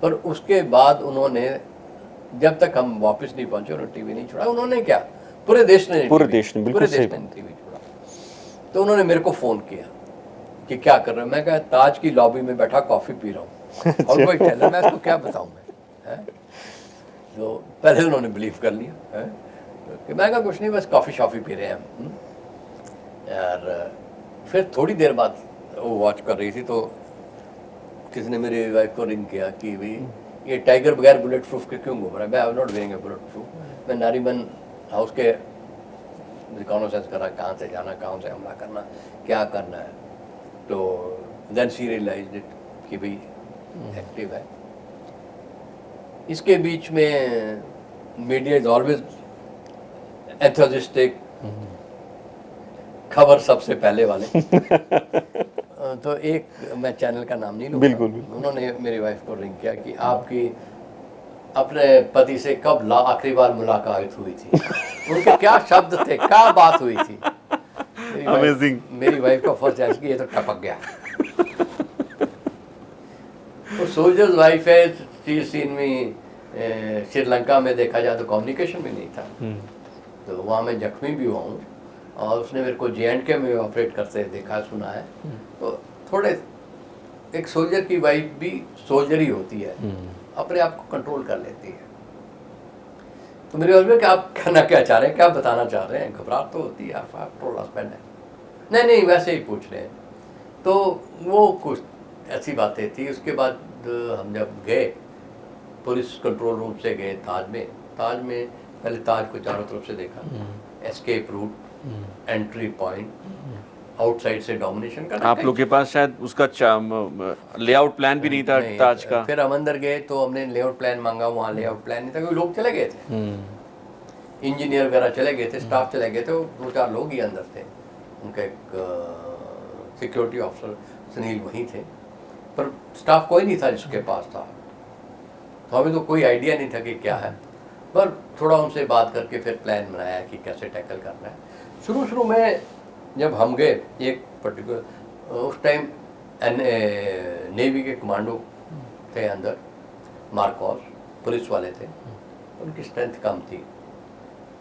पर उसके बाद उन्होंने, जब तक हम वापस नहीं पहुंचे, उन्होंने टीवी नहीं छोड़ा। उन्होंने क्या, पूरे देश ने टीवी छोड़ा। तो उन्होंने मेरे को फ़ोन किया कि क्या कर रहे हो। मैं कहा ताज की लॉबी में बैठा कॉफ़ी पी रहा हूँ और कोई टेलर, मैं इसको क्या बताऊँ मैं, है? तो पहले उन्होंने बिलीव कर लिया है कि मैं कहा कुछ नहीं, बस कॉफ़ी शॉफ़ी पी रहे हैं हम। यार फिर थोड़ी देर बाद वो वॉच कर रही थी, तो किसी ने मेरी वाइफ को रिंग किया कि भाई ये टाइगर बगैर बुलेट प्रूफ के क्यों घूम रहा है। मैं I not wearing a bullet proof. मैं नारीमन हाउस के रिकॉग्नाइज करा, कहाँ से जाना, कहाँ से हमला करना, क्या करना है। तो देन शी रियलाइज्ड इट कि भाई एक्टिव है। इसके बीच में मीडिया इज ऑलवेज एंथुसियास्टिक, खबर सबसे पहले वाले। तो एक, मैं चैनल का नाम नहीं लूँगा, बिल्कुल, उन्होंने मेरी वाइफ को रिंग किया कि आपकी अपने पति से कब आखिरी बार मुलाकात हुई थी, उनके क्या शब्द थे, क्या बात हुई थी। मेरी वाइफ का फर्स्ट ऐसा कि ये तो टपक गया। तो सोल्जर्स वाइफ है, सीन में श्रीलंका में देखा जाए तो कम्युनिकेशन भी नहीं था। तो वहाँ मैं जख्मी भी हुआ हूँ और उसने मेरे को J&K में ऑपरेट करते देखा, सुना है। तो थोड़े, एक सोल्जर की वाइफ भी सोल्जर ही होती है, अपने आप को कंट्रोल कर लेती है। तो मेरे हस्बैंड कि आप कहना क्या चाह रहे हैं, क्या बताना चाह रहे हैं, घबराहट तो होती है, आप हस्बैंड है। नहीं वैसे ही पूछ रहे हैं। तो वो कुछ ऐसी बातें थी। उसके बाद हम जब गए, पुलिस कंट्रोल रूम से गए ताज में पहले ताज को चारों तरफ से देखा, escape route, entry point, outside से डोमिनेशन करना। आप लोग के पास शायद उसका लेआउट प्लान भी नहीं था ताज का। फिर हम अंदर गए तो हमने लेआउट प्लान मांगा, वहाँ लेआउट प्लान नहीं था, क्योंकि लोग चले गए थे, इंजीनियर वगैरह चले गए थे, स्टाफ चले गए थे, वो 2-4 लोग ही अंदर थे। उनका एक सिक्योरिटी ऑफिसर सुनील वहीं थे, पर स्टाफ कोई नहीं था जिसके पास था। तो हमें तो कोई आइडिया नहीं था कि क्या है, पर थोड़ा उनसे बात करके फिर प्लान बनाया कि कैसे टैकल करना है। शुरू में जब हम गए, एक पर्टिकुलर उस टाइम नेवी के कमांडो थे अंदर, मार्कोस, पुलिस वाले थे, उनकी स्ट्रेंथ कम थी।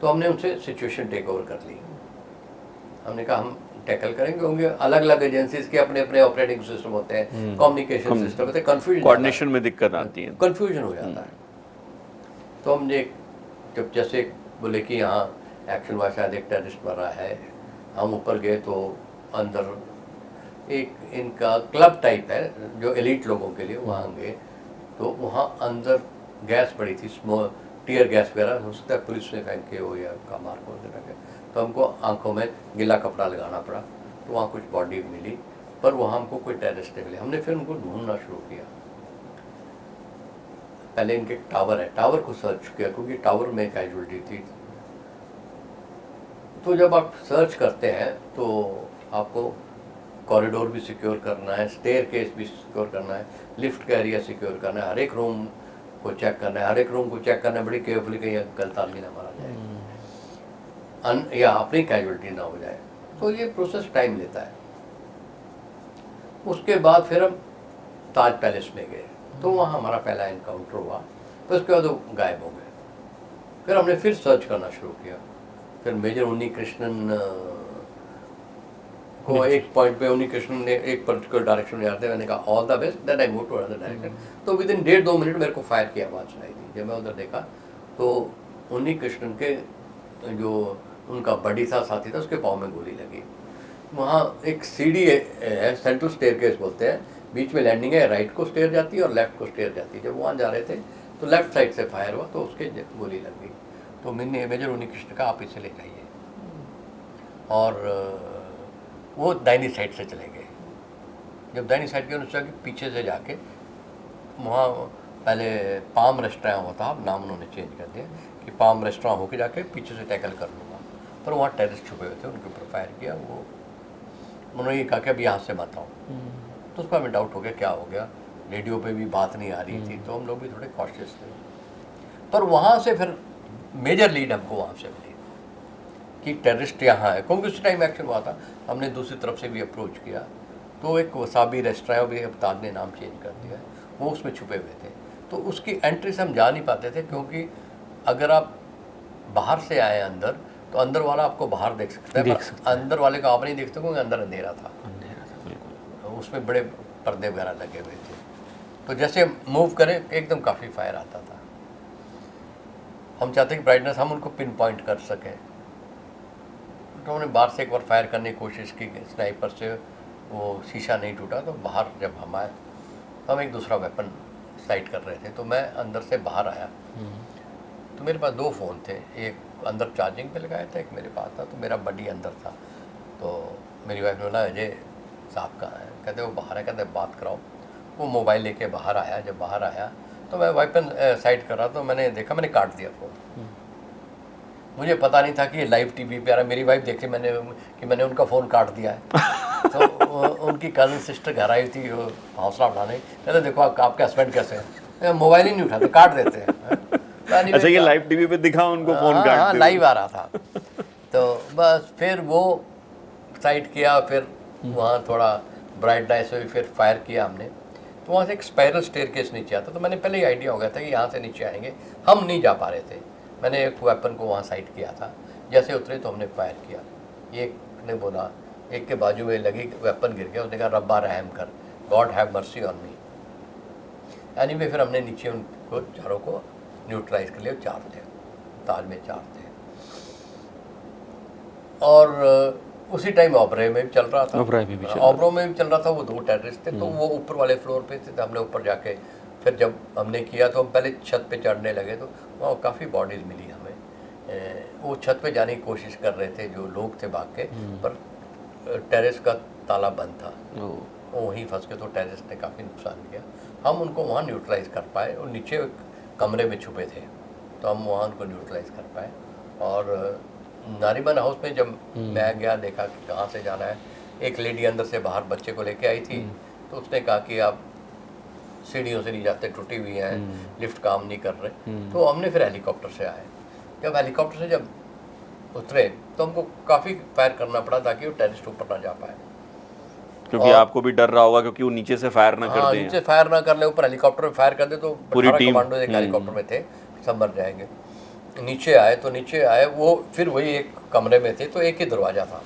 तो हमने उनसे सिचुएशन टेक ओवर कर ली। हमने कहा हम टैकल करेंगे, होंगे अलग अलग एजेंसीज के अपने अपने ऑपरेटिंग सिस्टम होते हैं, कम्युनिकेशन सिस्टम होते हैं, कन्फ्यूजन, कोऑर्डिनेशन में दिक्कत आती है, कन्फ्यूजन हो जाता है। तो हमने जब जैसे बोले कि यहाँ एक्शन हुआ, शायद एक टेररिस्ट मरा है, हम ऊपर गए तो अंदर एक इनका क्लब टाइप है जो एलिट लोगों के लिए, वहाँ गए तो वहाँ अंदर गैस पड़ी थी, टीयर गैस वगैरह, हो सकता है पुलिस ने फेंक के हो या मार को दे रखे। तो हमको आंखों में गीला कपड़ा लगाना पड़ा। तो वहाँ कुछ बॉडी मिली, पर वहाँ हमको कोई टेररिस्ट नहीं मिले। हमने फिर उनको ढूंढना शुरू किया। पहले इनके टावर है, टावर को सर्च किया क्योंकि टावर में कैजुअलिटी थी। तो जब आप सर्च करते हैं तो आपको कॉरिडोर भी सिक्योर करना है, स्टेयर केस भी सिक्योर करना है, लिफ्ट का एरिया सिक्योर करना है, हर एक रूम को चेक करना है, हर एक रूम को चेक करना है बड़ी केयरफुली, कहीं गलतान भी ना मारा जाए या अपनी कैजुअलिटी ना हो जाए। तो ये प्रोसेस टाइम लेता है। उसके बाद फिर हम ताज पैलेस में गए, तो वहाँ हमारा पहला इनकाउंटर हुआ। तो उसके बाद वो गायब हो गए। फिर हमने फिर सर्च करना शुरू किया। फिर मेजर उन्नी कृष्णन को एक पॉइंट पे उन्नी कृष्णन ने एक पर्टिकुलर डायरेक्शन में जाते, मैंने कहा all the best, then I move to another direction. तो विद इन 1.5-2 मिनट मेरे को फायर की आवाज़ सुनाई दी। जब मैं उधर देखा तो उन्नी कृष्णन के जो उनका बड़ी था, साथी था, उसके पाँव में गोली लगी। वहाँ एक सीढ़ी है, सेंट्रल स्टेयरकेस बोलते हैं, बीच में लैंडिंग है, राइट को स्टेयर जाती है और लेफ्ट को स्टेयर जाती है। जब वहाँ जा रहे थे तो लेफ्ट साइड से फायर हुआ, तो उसके गोली लग गई। तो मैंने मेजर उन्नी कृष्ण का आप इसे ले जाइए, और वो दाहिनी साइड से चले गए। जब दाहिनी साइड के उन्होंने पीछे से जाके वहाँ पहले पाम रेस्टोरेंट होता, अब नाम उन्होंने चेंज कर दिया कि पाम रेस्टोरेंट होके जाके पीछे से टैकल कर लूँगा। पर वहाँ टेररिस्ट छुपे हुए थे, उनके ऊपर फायर किया। वो उन्होंने ये कहा कि अब यहाँ से मत आओ। तो उस पर हमें डाउट हो गया क्या हो गया, रेडियो पे भी बात नहीं आ रही थी, तो हम लोग भी थोड़े कॉशियस थे। पर वहाँ से फिर मेजर लीड हमको वहाँ से मिली कि टेररिस्ट यहाँ है, क्योंकि उस टाइम एक्शन हुआ था। हमने दूसरी तरफ से भी अप्रोच किया, तो एक वसाबी रेस्टोरेंट भी, अब ताज ने नाम चेंज कर दिया है, वो उसमें छुपे हुए थे। तो उसकी एंट्री से हम जा नहीं पाते थे, क्योंकि अगर आप बाहर से आए अंदर, तो अंदर वाला आपको बाहर देख सकता है, पर अंदर वाले को आप नहीं देखते, क्योंकि अंदर अंधेरा था। उसमें बड़े पर्दे वगैरह लगे हुए थे। तो जैसे मूव करें एकदम काफ़ी फायर आता था। हम चाहते कि ब्राइटनेस हम उनको पिन पॉइंट कर सकें, तो हमने बाहर से एक बार फायर करने की कोशिश की, स्नाइपर से वो शीशा नहीं टूटा। तो बाहर जब हम आए तो हम एक दूसरा वेपन साइट कर रहे थे, तो मैं अंदर से बाहर आया। तो मेरे पास 2 फ़ोन थे, एक अंदर चार्जिंग पे लगाया था, एक मेरे पास था। तो मेरा बडी अंदर था। तो मेरी वाइफ ने बोला अजय साहब कहाँ है? कहते वो बाहर है। कहते बात कराओ। वो मोबाइल लेके बाहर आया। जब बाहर आया तो मैं वेपन साइड कर रहा, तो मैंने देखा, मैंने काट दिया फ़ोन। मुझे पता नहीं था कि ये लाइव टीवी पे आ रहा है। मेरी वाइफ देखे मैंने उनका फ़ोन काट दिया है। तो उनकी कज़न सिस्टर घर आई थी वो हौसला उठाने, कहते देखो आपके हस्बैंड कैसे हैं, मोबाइल ही नहीं उठाते, काट देते हैं। अच्छा, ये लाइव टीवी पे दिखा उनको फ़ोन काटते? हाँ, लाइव आ रहा था। तो बस फिर वो साइड किया, फिर वहाँ थोड़ा ब्राइटनेस हुई, फिर फायर किया हमने। तो वहाँ से एक स्पाइरल स्टेयरकेस नीचे आता। तो मैंने पहले ही आइडिया हो गया था कि यहाँ से नीचे आएंगे, हम नहीं जा पा रहे थे। मैंने एक वेपन को वहाँ साइड किया था। जैसे उतरे तो हमने फायर किया। एक ने बोला, एक के बाजू में लगी, वेपन गिर गया। उसने कहा रब्बा रहम कर, God have mercy on me. Anyway फिर हमने नीचे उनको चारों को न्यूट्रलाइज कर लिया। 4 थे, ताज में 4 थे। और उसी टाइम ऑबरे में भी चल रहा था, ऑबरो में भी चल रहा था। वो 2 टेररिस्ट थे, तो वो ऊपर वाले फ्लोर पे थे। तो हमने ऊपर जाके फिर जब हमने किया तो हम पहले छत पे चढ़ने लगे, तो वहाँ काफ़ी बॉडीज़ मिली हमें। वो छत पे जाने की कोशिश कर रहे थे जो लोग थे भाग के, पर टेरेस का ताला बंद था, वो वहीं फंस के। तो टेररिस्ट ने काफ़ी नुकसान किया। हम उनको वहाँ न्यूट्रलाइज़ कर पाए। और नीचे एक कमरे में छुपे थे, तो हम वहाँ उनको न्यूट्रलाइज़ कर पाए। और नारीबन हाउस में जब मैं गया, देखा कि कहाँ से जाना है। एक लेडी अंदर से बाहर बच्चे को लेके आई थी, तो उसने कहा कि आप सीढ़ियों से नहीं जाते, टूटी हुई हैं, लिफ्ट काम नहीं कर रहे। तो हमने फिर हेलीकॉप्टर से आए। जब हेलीकॉप्टर से जब उतरे तो हमको काफ़ी फायर करना पड़ा ताकि वो टेररिस्ट ऊपर ना जा पाए, क्योंकि आपको भी डर रहा होगा क्योंकि वो नीचे से फायर ना कर दें। नीचे फायर ना कर ले, ऊपर हेलीकॉप्टर में फायर कर दे तो पूरी 18 टीम कमांडो एक हेलीकॉप्टर में थे, सब मर जाएंगे। नीचे आए तो नीचे आए वो फिर वही एक कमरे में थे, तो एक ही दरवाज़ा था,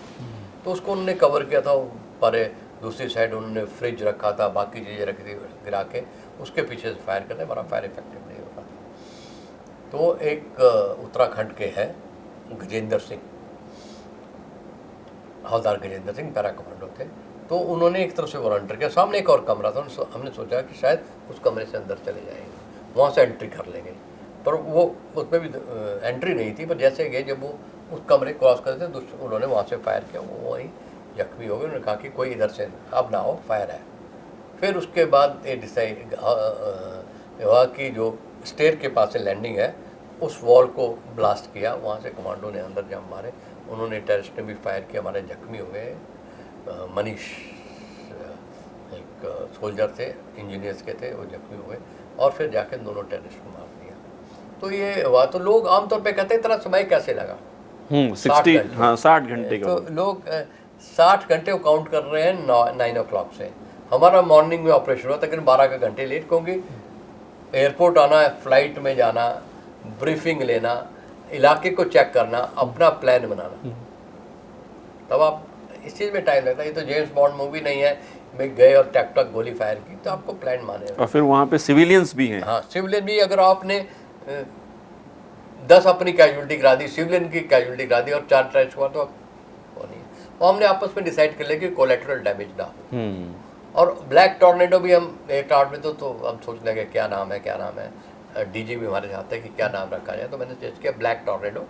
तो उसको उन्होंने कवर किया था। पर दूसरी साइड उन्होंने फ्रिज रखा था, बाकी चीज़ें रखी थी गिरा के, उसके पीछे से फायर करने, हमारा फायर इफेक्टिव नहीं होता। तो एक उत्तराखंड के हैं गजेंद्र सिंह, हवलदार गजेंद्र सिंह, पैरा कमांडो थे। तो उन्होंने एक तरफ से वॉलंटियर किया, सामने एक और कमरा था। हमने सोचा कि शायद उस कमरे से अंदर चले जाएंगे, वहाँ से एंट्री कर लेंगे। पर वो उसमें भी एंट्री नहीं थी। पर जैसे गए, जब वो उस कमरे क्रॉस करते थे, उन्होंने वहाँ से फायर किया। वो वहीं जख्मी हो गए। उन्होंने कहा कि कोई इधर से अब ना हो, फायर है। फिर उसके बाद ये डिसाइड हुआ कि जो स्टेयर के पास से लैंडिंग है, उस वॉल को ब्लास्ट किया, वहाँ से कमांडो ने अंदर जंप मारे, उन्होंने टेररिस्ट ने भी फायर किया, हमारे जख्मी हो गए। मनीष एक सोल्जर थे, इंजीनियर्स के थे, वो जख्मी हुए और फिर जाके दोनों टेररिस्ट को मार दिया। तो ये हुआ। तो लोग आमतौर पे कहते हैं इतना समय कैसे लगा, 60 हाँ 60 घंटे का। तो लोग 60 घंटे को काउंट कर रहे हैं 9 o'clock से। हमारा मॉर्निंग में ऑपरेशन हुआ तकरीबन 12 का घंटे लेट, क्योंकि एयरपोर्ट आना, फ्लाइट में जाना, ब्रीफिंग लेना, इलाके को चेक करना, अपना प्लान बनाना, तब आप इस चीज़ में टाइम लगता है। ये तो जेम्स बॉन्ड मूवी नहीं है, मैं गए और टक टक गोली फायर की, तो आपको प्लान माने। और फिर वहाँ पे सिविलियंस भी हैं। हाँ, सिविलियन भी, अगर आपने 10 अपनी कैजुअलिटी करा दी, सिविलियन की कैजुअलिटी करा दी और 4 टेररिस्ट हुआ, तो वो नहीं। तो हमने आपस में डिसाइड कर लिया कि कोलेटरल डैमेज ना हो। और ब्लैक टॉर्नेडो भी हम एक आर्ट में तो हम सोच लगे क्या नाम है, डीजी भी हमारे साथ है कि क्या नाम रखा जाए, तो मैंने सजेस्ट किया ब्लैक टॉर्नेडो।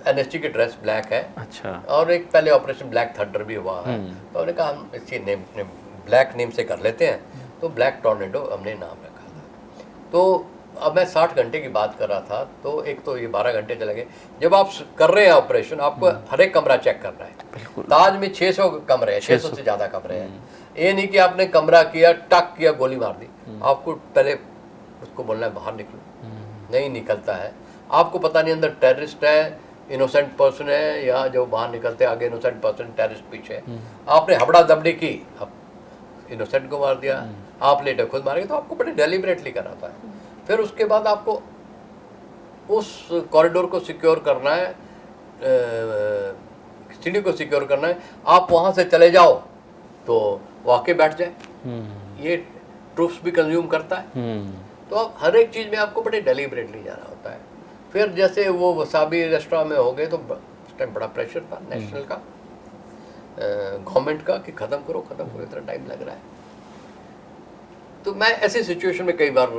एनएसजी की ड्रेस ब्लैक है। अच्छा। और एक पहले ऑपरेशन ब्लैक थंडर भी हुआ है, तो हमने कहा हम इसी नेम ब्लैक नेम से कर लेते हैं, तो ब्लैक टॉर्नेडो हमने नाम रखा था। तो अब मैं 60 घंटे की बात कर रहा था, तो एक तो ये 12 घंटे चले गए। जब आप कर रहे हैं ऑपरेशन, आपको हर एक कमरा चेक करना है। ताज में 600 कमरे हैं, 600 से ज़्यादा कमरे हैं। ये नहीं कि आपने कमरा किया, टक किया, गोली मार दी। आपको पहले उसको बोलना है बाहर निकलो, नहीं निकलता है। आपको पता नहीं अंदर टेररिस्ट है, इनोसेंट पर्सन है, या जो बाहर निकलते आगे इनोसेंट पर्सन, टेररिस्ट पीछे। आपने हबड़ा दबड़ी की, अब इनोसेंट को मार दिया, आप लेटे खुद मारेंगे, तो आपको बड़े डेलिबरेटली कराता है। फिर उसके बाद आपको उस कॉरिडोर को सिक्योर करना है, सीढ़ी को सिक्योर करना है। आप वहाँ से चले जाओ तो वाकई बैठ जाए, ये ट्रूप्स भी कंज्यूम करता है। तो अब हर एक चीज़ में आपको बड़े डेलिबरेटली जाना होता है। फिर जैसे वो वसाबी रेस्टोरेंट में हो गए, तो उस टाइम बड़ा प्रेशर था नेशनल का, गवर्नमेंट का, कि ख़त्म करो, इतना टाइम लग रहा है। तो मैं ऐसी सिचुएशन में कई बार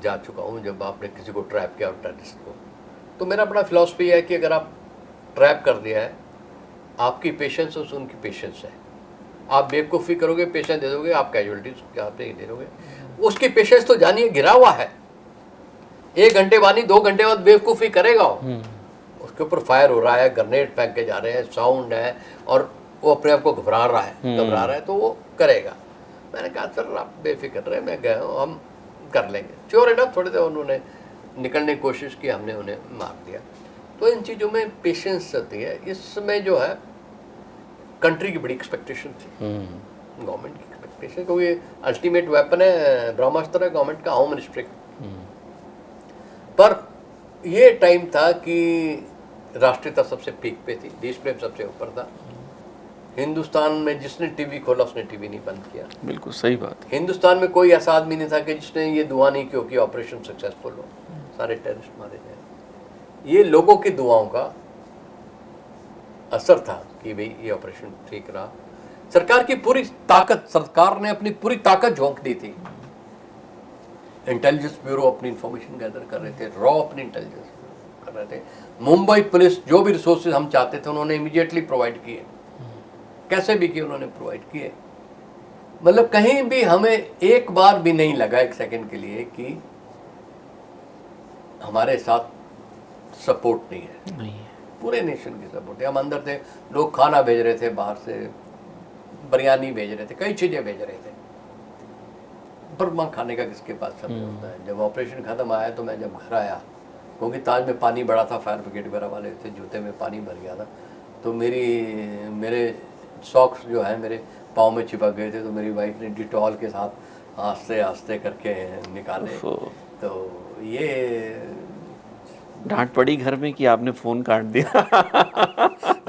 जा चुका हूँ, जब आपने किसी को ट्रैप किया और टेररिस्ट को। तो मेरा बड़ा फिलॉसफी है कि अगर आप ट्रैप कर दिया है, आपकी पेशेंस और उनकी पेशेंस है। आप बेवकूफ़ी करोगे, पेशेंस दे दोगे, आप कैजुअलिटीज आप नहीं दे दोगे। उसकी पेशेंस तो जानिए गिरा हुआ है, 1 घंटे बाद नहीं 2 घंटे बाद बेवकूफ़ी करेगा वो। उसके ऊपर फायर हो रहा है, ग्रेनेड फेंक के जा रहे हैं, साउंड है, और वो अपने आप को घबरा रहा है, तो वो करेगा। मैंने कहा सर आप बेफिक्र रहे, मैं गया हूँ, हम कर लेंगे। श्योर है ना, थोड़ी देर उन्होंने निकलने की कोशिश की, हमने उन्हें मार दिया। तो इन चीज़ों में पेशेंस होती है। इसमें जो है कंट्री की बड़ी एक्सपेक्टेशन थी, गवर्नमेंट की एक्सपेक्टेशन, क्योंकि अल्टीमेट वेपन है, ब्रह्मास्त्र है गवर्नमेंट का, होम मिनिस्ट्री। पर ये टाइम था कि राष्ट्रीयता सबसे पीक पे थी, देश प्रेम सबसे ऊपर था। हिंदुस्तान में जिसने टीवी खोला उसने टीवी नहीं बंद किया। बिल्कुल सही बात। हिंदुस्तान में कोई ऐसा आदमी नहीं था कि जिसने ये दुआ नहीं की हो कि ऑपरेशन सक्सेसफुल हो, सारे टेररिस्ट मारे गए। ये लोगों की दुआओं का असर था कि भाई ये ऑपरेशन ठीक रहा। सरकार की पूरी ताकत, सरकार ने अपनी पूरी ताकत झोंक दी थी। इंटेलिजेंस ब्यूरो अपनी इंफॉर्मेशन गैदर कर रहे थे, रॉ अपनी इंटेलिजेंस कर रहे थे। मुंबई पुलिस जो भी रिसोर्सेज हम चाहते थे उन्होंने इमीडिएटली प्रोवाइड किए, कैसे भी किए उन्होंने प्रोवाइड किए। मतलब कहीं भी हमें एक बार भी नहीं लगा, एक सेकंड के लिए, कि हमारे साथ सपोर्ट नहीं है। पूरे नेशन की सपोर्ट है। हम अंदर थे, लोग खाना भेज रहे थे, बाहर से बिरयानी भेज रहे थे, कई चीज़ें भेज रहे थे, पर वहाँ खाने का किसके पास समय होता है। जब ऑपरेशन ख़त्म आया तो मैं जब घर आया, क्योंकि ताज में पानी बड़ा था, फायर ब्रिगेड वगैरह वाले थे, जूते में पानी भर गया था, तो मेरे सॉक्स जो है मेरे पाँव में चिपक गए थे, तो मेरी वाइफ ने डिटॉल के साथ आस्ते आस्ते करके निकाले। तो ये डांट पड़ी घर में कि आपने फ़ोन काट दिया।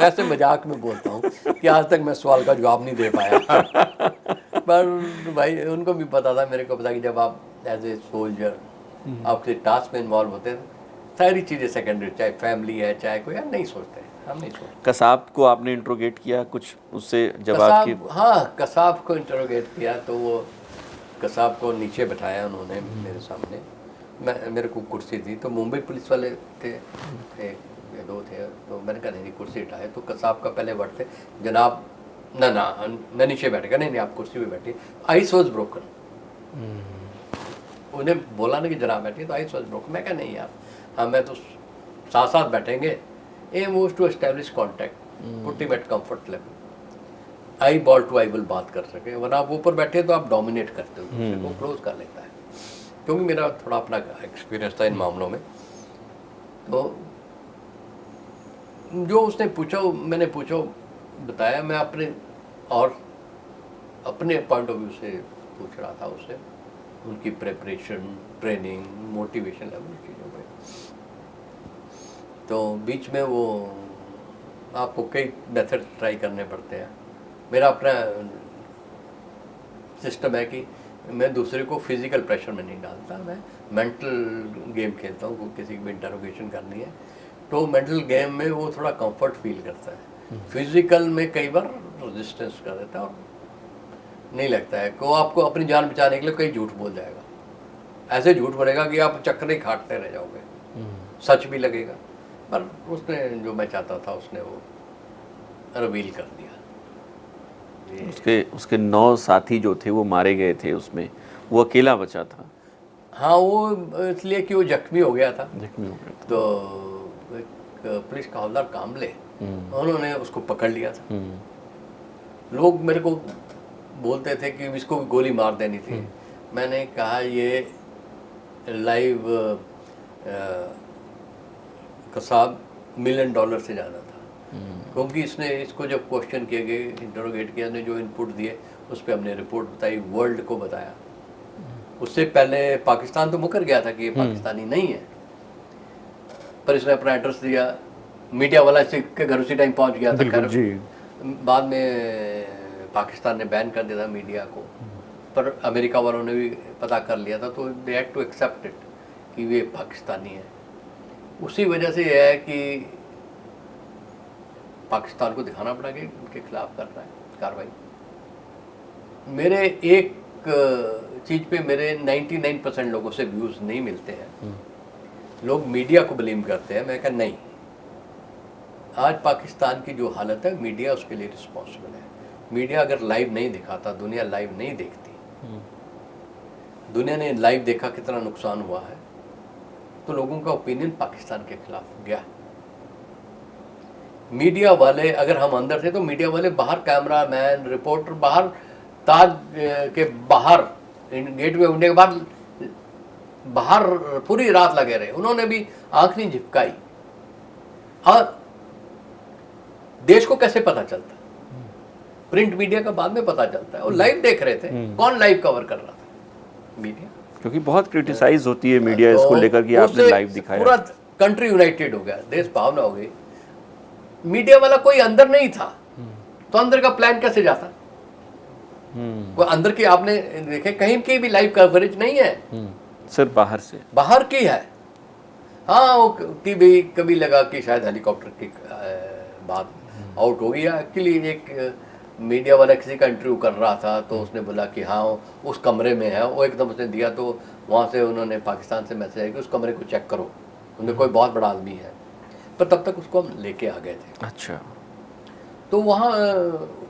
ऐसे मजाक में बोलता हूँ कि आज तक मैं सवाल का जवाब नहीं दे पाया। पर भाई उनको भी पता था, मेरे को पता कि जब आप एज ए सोल्जर आपके टास्क में इन्वॉल्व होते हैं, सारी चीज़ें सेकेंडरी, चाहे फैमिली है चाहे कोई, हम नहीं सोचते। कसाब को आपने इंट्रोगेट किया कुछ, उससे जवाब की? हाँ, कसाब को इंट्रोगेट किया, तो वो कसाब को नीचे बैठाया उन्होंने मेरे सामने। मेरे को कुर्सी दी, तो मुंबई पुलिस वाले थे, एक 2 थे, तो मैंने कहा नहीं कुर्सी उठाए। तो कसाब का पहले वर्ड थे, जनाब ना मैं नीचे बैठेगा, नहीं आप कुर्सी पे बैठिए। आइस वॉज ब्रोकन, उन्हें बोला ना कि जरा बैठिए, तो आई सॉज ब्रोक। मैं क्या नहीं यार, हाँ मैं तो साथ साथ बैठेंगे। Aim was to establish contact, put him at comfort level, eyeball to eye will बात कर सके, वरना आप ऊपर बैठे तो आप डोमिनेट करते हो, दूसरे को क्लोज कर लेता है। क्योंकि मेरा थोड़ा अपना एक्सपीरियंस था इन मामलों में। तो जो उसने पूछा मैंने पूछा बताया, मैं अपने और अपने पॉइंट ऑफ व्यू से पूछ रहा था उससे, उनकी प्रेपरेशन, ट्रेनिंग, मोटिवेशन लेवल चीज़ों में। तो बीच में वो आपको कई मेथड ट्राई करने पड़ते हैं। मेरा अपना सिस्टम है कि मैं दूसरे को फिजिकल प्रेशर में नहीं डालता, मैं मेंटल गेम खेलता हूँ। किसी की भी इंटरोगेशन करनी है तो मेंटल गेम में वो थोड़ा कंफर्ट फील करता है, फिजिकल में कई बार रेजिस्टेंस कर देता है और नहीं लगता है कि वो आपको अपनी जान बचाने के लिए कई झूठ बोल जाएगा। ऐसे झूठ बोलेगा कि आप चक्कर ही काटते रह जाओगे, सच भी लगेगा। पर उसने जो मैं चाहता था उसने वो रिवील कर दिया। उसके 9 साथी जो थे वो मारे गए थे, उसमें वो अकेला बचा था। हाँ, वो इसलिए कि वो जख्मी हो गया था। जख्मी हो गया था। तो एक पुलिस का हवलदार कामले, उन्होंने उसको पकड़ लिया था। लोग मेरे को बोलते थे कि इसको भी गोली मार देनी थी। मैंने कहा ये लाइव कसाब $1 मिलियन से ज़्यादा था, क्योंकि इसको जब क्वेश्चन किए गए, इंटरोगेट किया, ने जो इनपुट दिए उस पर हमने रिपोर्ट बताई, वर्ल्ड को बताया। उससे पहले पाकिस्तान तो मुकर गया था कि ये पाकिस्तानी नहीं है, पर इसने अपना एड्रेस दिया, मीडिया वाला के घर उसी टाइम पहुंच गया था। जी। बाद में पाकिस्तान ने बैन कर दिया था मीडिया को, पर अमेरिका वालों ने भी पता कर लिया था, तो they had to accept it कि वे पाकिस्तानी है। उसी वजह से यह है कि पाकिस्तान को दिखाना पड़ा कि उनके खिलाफ कर रहा है कार्रवाई। मेरे एक चीज़ पे मेरे 99% लोगों से व्यूज़ नहीं मिलते हैं। लोग मीडिया को ब्लेम करते हैं, मैं कहा नहीं, आज पाकिस्तान की जो हालत है मीडिया उसके लिए रिस्पॉन्सिबल है। मीडिया अगर लाइव नहीं दिखाता, दुनिया लाइव नहीं देखती, दुनिया ने लाइव देखा कितना नुकसान हुआ है, तो लोगों का ओपिनियन पाकिस्तान के खिलाफ गया। मीडिया वाले, अगर हम अंदर थे तो मीडिया वाले बाहर, कैमरामैन, रिपोर्टर बाहर, ताज के बाहर, गेटवे इंडिया के बाहर पूरी रात लगे रहे, उन्होंने भी आंख नहीं झपकाई। और देश को कैसे पता चलता? प्रिंट मीडिया का बाद में पता चलता है, और लाइव देख रहे थे। कौन लाइव कवर कर रहा था? मीडिया। क्योंकि बहुत क्रिटिसाइज होती है मीडिया तो इसको लेकर कि आपने लाइव दिखाया। पूरा कंट्री यूनाइटेड हो गया, देश भावना हो गई। मीडिया वाला कोई अंदर नहीं था, तो अंदर का प्लान कैसे जाता? कोई अंदर की आपने देखे कहीं की भी लाइव कवरेज नहीं है, सिर्फ बाहर से, बाहर की है। हाँ, वो की भी कभी लगा कि शायद हेलीकॉप्टर की बात आउट हो गई। एक्चुअली एक मीडिया वाला किसी का इंटरव्यू कर रहा था, तो उसने बोला कि हाँ उस कमरे में है, वो एकदम उसने दिया, तो वहाँ से उन्होंने पाकिस्तान से मैसेज आया कि उस कमरे को चेक करो, उनमें कोई बहुत बड़ा आदमी है। पर तब तक उसको हम लेके आ गए थे। अच्छा। तो वहाँ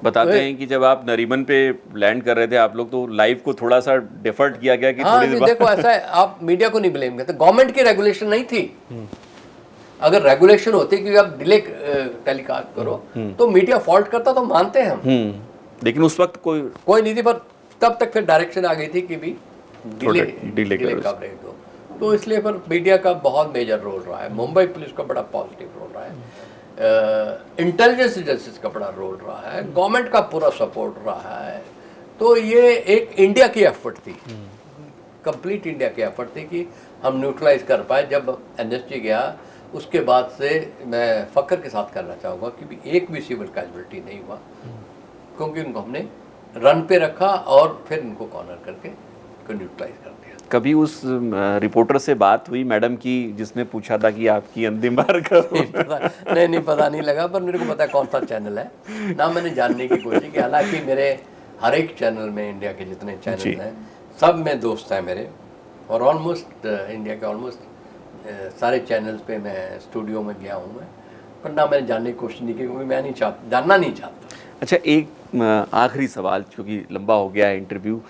बताते हैं कि जब आप नरीमन पे लैंड कर रहे थे आप लोग, तो लाइव को थोड़ा सा डिफर्ट किया गया कि हाँ, थोड़ी देर बाद। देखो ऐसा है, आप मीडिया को नहीं ब्लेम करते, गवर्नमेंट की रेगुलेशन नहीं थी। अगर रेगुलेशन होती कि आप डिले टेलीकास्ट करो तो मीडिया फॉल्ट करता, तो मानते हैं हम। लेकिन उस वक्त कोई नहीं थी, पर तब तक फिर डायरेक्शन आ गई थी कि भी डिले कवरेज हो। तो इसलिए पर मीडिया का बहुत मेजर रोल रहा है, मुंबई पुलिस का बड़ा पॉजिटिव रोल रहा है, इंटेलिजेंस एजेंसीज का बड़ा रोल रहा है, गवर्नमेंट का पूरा सपोर्ट रहा है। तो ये एक इंडिया की एफर्ट थी, कंप्लीट इंडिया की एफर्ट थी कि हम न्यूट्रलाइज कर पाए। जब एनएसजी गया उसके बाद से मैं फ़ख्र के साथ करना चाहूँगा कि भी एक भी सिविल कैजुअल्टी नहीं हुआ, क्योंकि उनको हमने रन पे रखा और फिर उनको कॉर्नर करके न्यूट्रलाइज कर दिया। कभी उस रिपोर्टर से बात हुई मैडम की जिसने पूछा था कि आपकी अंतिम बार कब? नहीं पता नहीं लगा, पर मेरे को पता है कौन सा चैनल है ना, मैंने जानने की कोशिश की। हालांकि मेरे हर एक चैनल में, इंडिया के जितने चैनल हैं सब में दोस्त हैं मेरे, और ऑलमोस्ट इंडिया के ऑलमोस्ट सारे चैनल्स पे मैं स्टूडियो में गया हूँ मैं, पर ना मैंने जानने की कोशिश नहीं की, क्योंकि मैं जानना नहीं चाहता। अच्छा, एक आखिरी सवाल, क्योंकि लंबा हो गया है इंटरव्यू,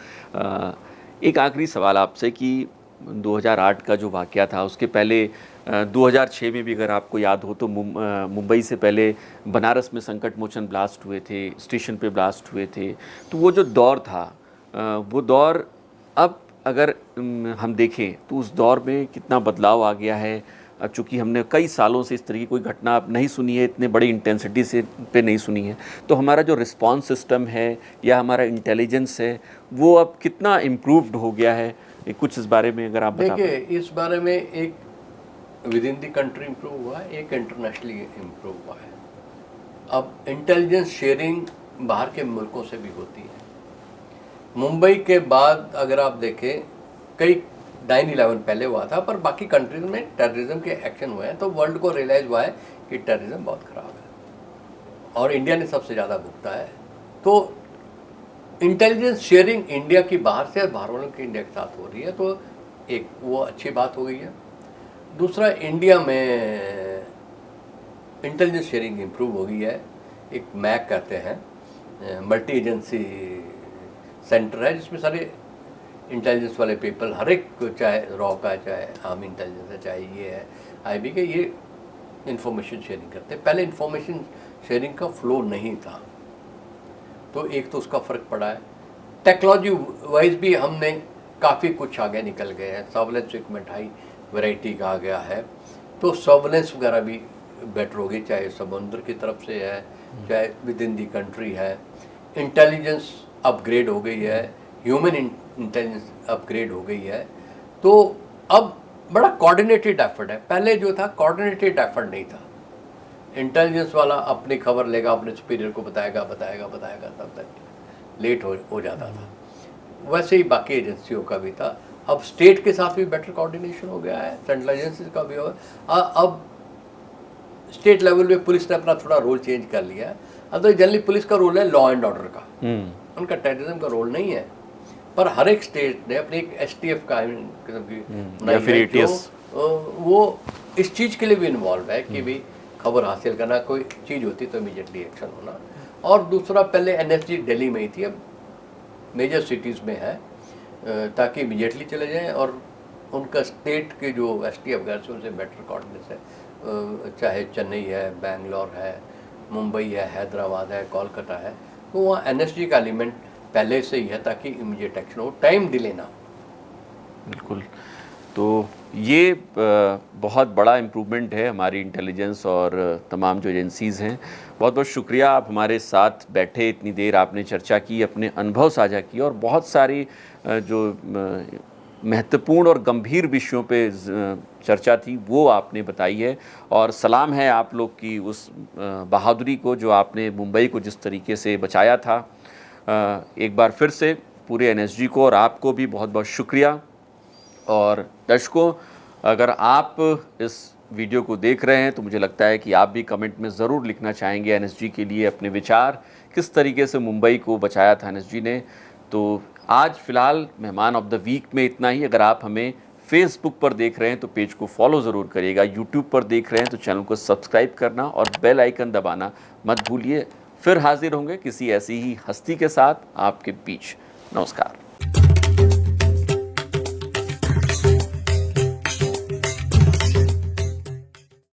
एक आखिरी सवाल आपसे कि 2008 का जो वाक़या था, उसके पहले 2006 में भी अगर आपको याद हो तो मुंबई से पहले बनारस में संकट मोचन ब्लास्ट हुए थे, स्टेशन पे ब्लास्ट हुए थे। तो वो जो दौर था, वो दौर अब अगर हम देखें तो उस दौर में कितना बदलाव आ गया है। अब चूँकि हमने कई सालों से इस तरह की कोई घटना अब नहीं सुनी है, इतने बड़ी इंटेंसिटी से पे नहीं सुनी है, तो हमारा जो रिस्पॉन्स सिस्टम है या हमारा इंटेलिजेंस है वो अब कितना इम्प्रूव्ड हो गया है, कुछ इस बारे में अगर आप बता देखिए, इस बारे में एक with in the country improve हुआ है, एक इंटरनेशनली इम्प्रूव हुआ है। अब इंटेलिजेंस शेयरिंग बाहर के मुल्कों से भी होती है। मुंबई के बाद अगर आप देखें, कई 9/11 पहले हुआ था, पर बाकी कंट्रीज में टेररिज्म के एक्शन हुए हैं, तो वर्ल्ड को रियलाइज़ हुआ है कि टेररिज्म बहुत ख़राब है और इंडिया ने सबसे ज़्यादा भुगता है। तो इंटेलिजेंस शेयरिंग इंडिया की बाहर से और बाहर वालों की इंडिया के साथ हो रही है, तो एक वो अच्छी बात हो गई है। दूसरा, इंडिया में इंटेलिजेंस शेयरिंग इम्प्रूव हो गई है। एक मैक कहते हैं, मल्टी एजेंसी सेंटर है, जिसमें सारे इंटेलिजेंस वाले पीपल, हर एक, चाहे रॉ का, चाहे आर्मी इंटेलिजेंस है, चाहे ये है IB के, ये इंफॉर्मेशन शेयरिंग करते हैं। पहले इंफॉर्मेशन शेयरिंग का फ्लो नहीं था, तो एक तो उसका फ़र्क पड़ा है। टेक्नोलॉजी वाइज भी हमने काफ़ी कुछ आगे निकल गए हैं। सर्वेलेंस इक्विपमेंट हाई वैरायटी का आ गया है, तो सर्वेलेंस वगैरह भी बेटर होगी, चाहे समुद्र की तरफ से है, चाहे विद इन दी कंट्री है। इंटेलिजेंस अपग्रेड हो गई है, ह्यूमन इंटेलिजेंस अपग्रेड हो गई है, तो अब बड़ा कोऑर्डिनेटेड एफर्ट है। पहले जो था कोऑर्डिनेटेड एफर्ट नहीं था। इंटेलिजेंस वाला अपनी खबर लेगा, अपने सुपीरियर को बताएगा, तब तक लेट हो जाता था। वैसे ही बाकी एजेंसियों का भी था। अब स्टेट के साथ भी बेटर कोऑर्डिनेशन हो गया है, सेंट्रल एजेंसीज का भी हो। अब स्टेट लेवल पे पुलिस ने अपना थोड़ा रोल चेंज कर लिया है। अब तो जनरली पुलिस का रोल है लॉ एंड ऑर्डर का, उनका टेररिज्म का रोल नहीं है। पर हर एक स्टेट ने अपनी एक STF का किस्म की या फिर ATS, वो इस चीज़ के लिए भी इन्वॉल्व है कि भी खबर हासिल करना, कोई चीज़ होती तो इमीडिएटली एक्शन होना। और दूसरा, पहले NSG दिल्ली में ही थी, अब मेजर सिटीज़ में है, ताकि इमीडिएटली चले जाएं। और उनका स्टेट के जो STF वगैरह से उनसे बेटर कोऑर्डिनेशन है, चाहे चेन्नई है, बेंगलोर है, मुंबई है, हैदराबाद है, कोलकाता है, तो वहाँ NSG का एलिमेंट पहले से ही है, ताकि इमीडिएट एक्शन हो, टाइम डिले ना हो। बिल्कुल। तो ये बहुत बड़ा इम्प्रूवमेंट है हमारी इंटेलिजेंस और तमाम जो एजेंसीज़ हैं। बहुत बहुत शुक्रिया, आप हमारे साथ बैठे, इतनी देर आपने चर्चा की, अपने अनुभव साझा किए और बहुत सारी जो महत्वपूर्ण और गंभीर विषयों पे चर्चा थी वो आपने बताई है। और सलाम है आप लोग की उस बहादुरी को जो आपने मुंबई को जिस तरीके से बचाया था। एक बार फिर से पूरे NSG को और आपको भी बहुत बहुत शुक्रिया। और दर्शकों, अगर आप इस वीडियो को देख रहे हैं तो मुझे लगता है कि आप भी कमेंट में ज़रूर लिखना चाहेंगे NSG के लिए अपने विचार, किस तरीके से मुंबई को बचाया था NSG ने। तो आज फ़िलहाल मेहमान ऑफ द वीक में इतना ही। अगर आप हमें फेसबुक पर देख रहे हैं तो पेज को फॉलो ज़रूर करिएगा, यूट्यूब पर देख रहे हैं तो चैनल को सब्सक्राइब करना और बेल आइकन दबाना मत भूलिए। फिर हाजिर होंगे किसी ऐसी ही हस्ती के साथ आपके बीच। नमस्कार।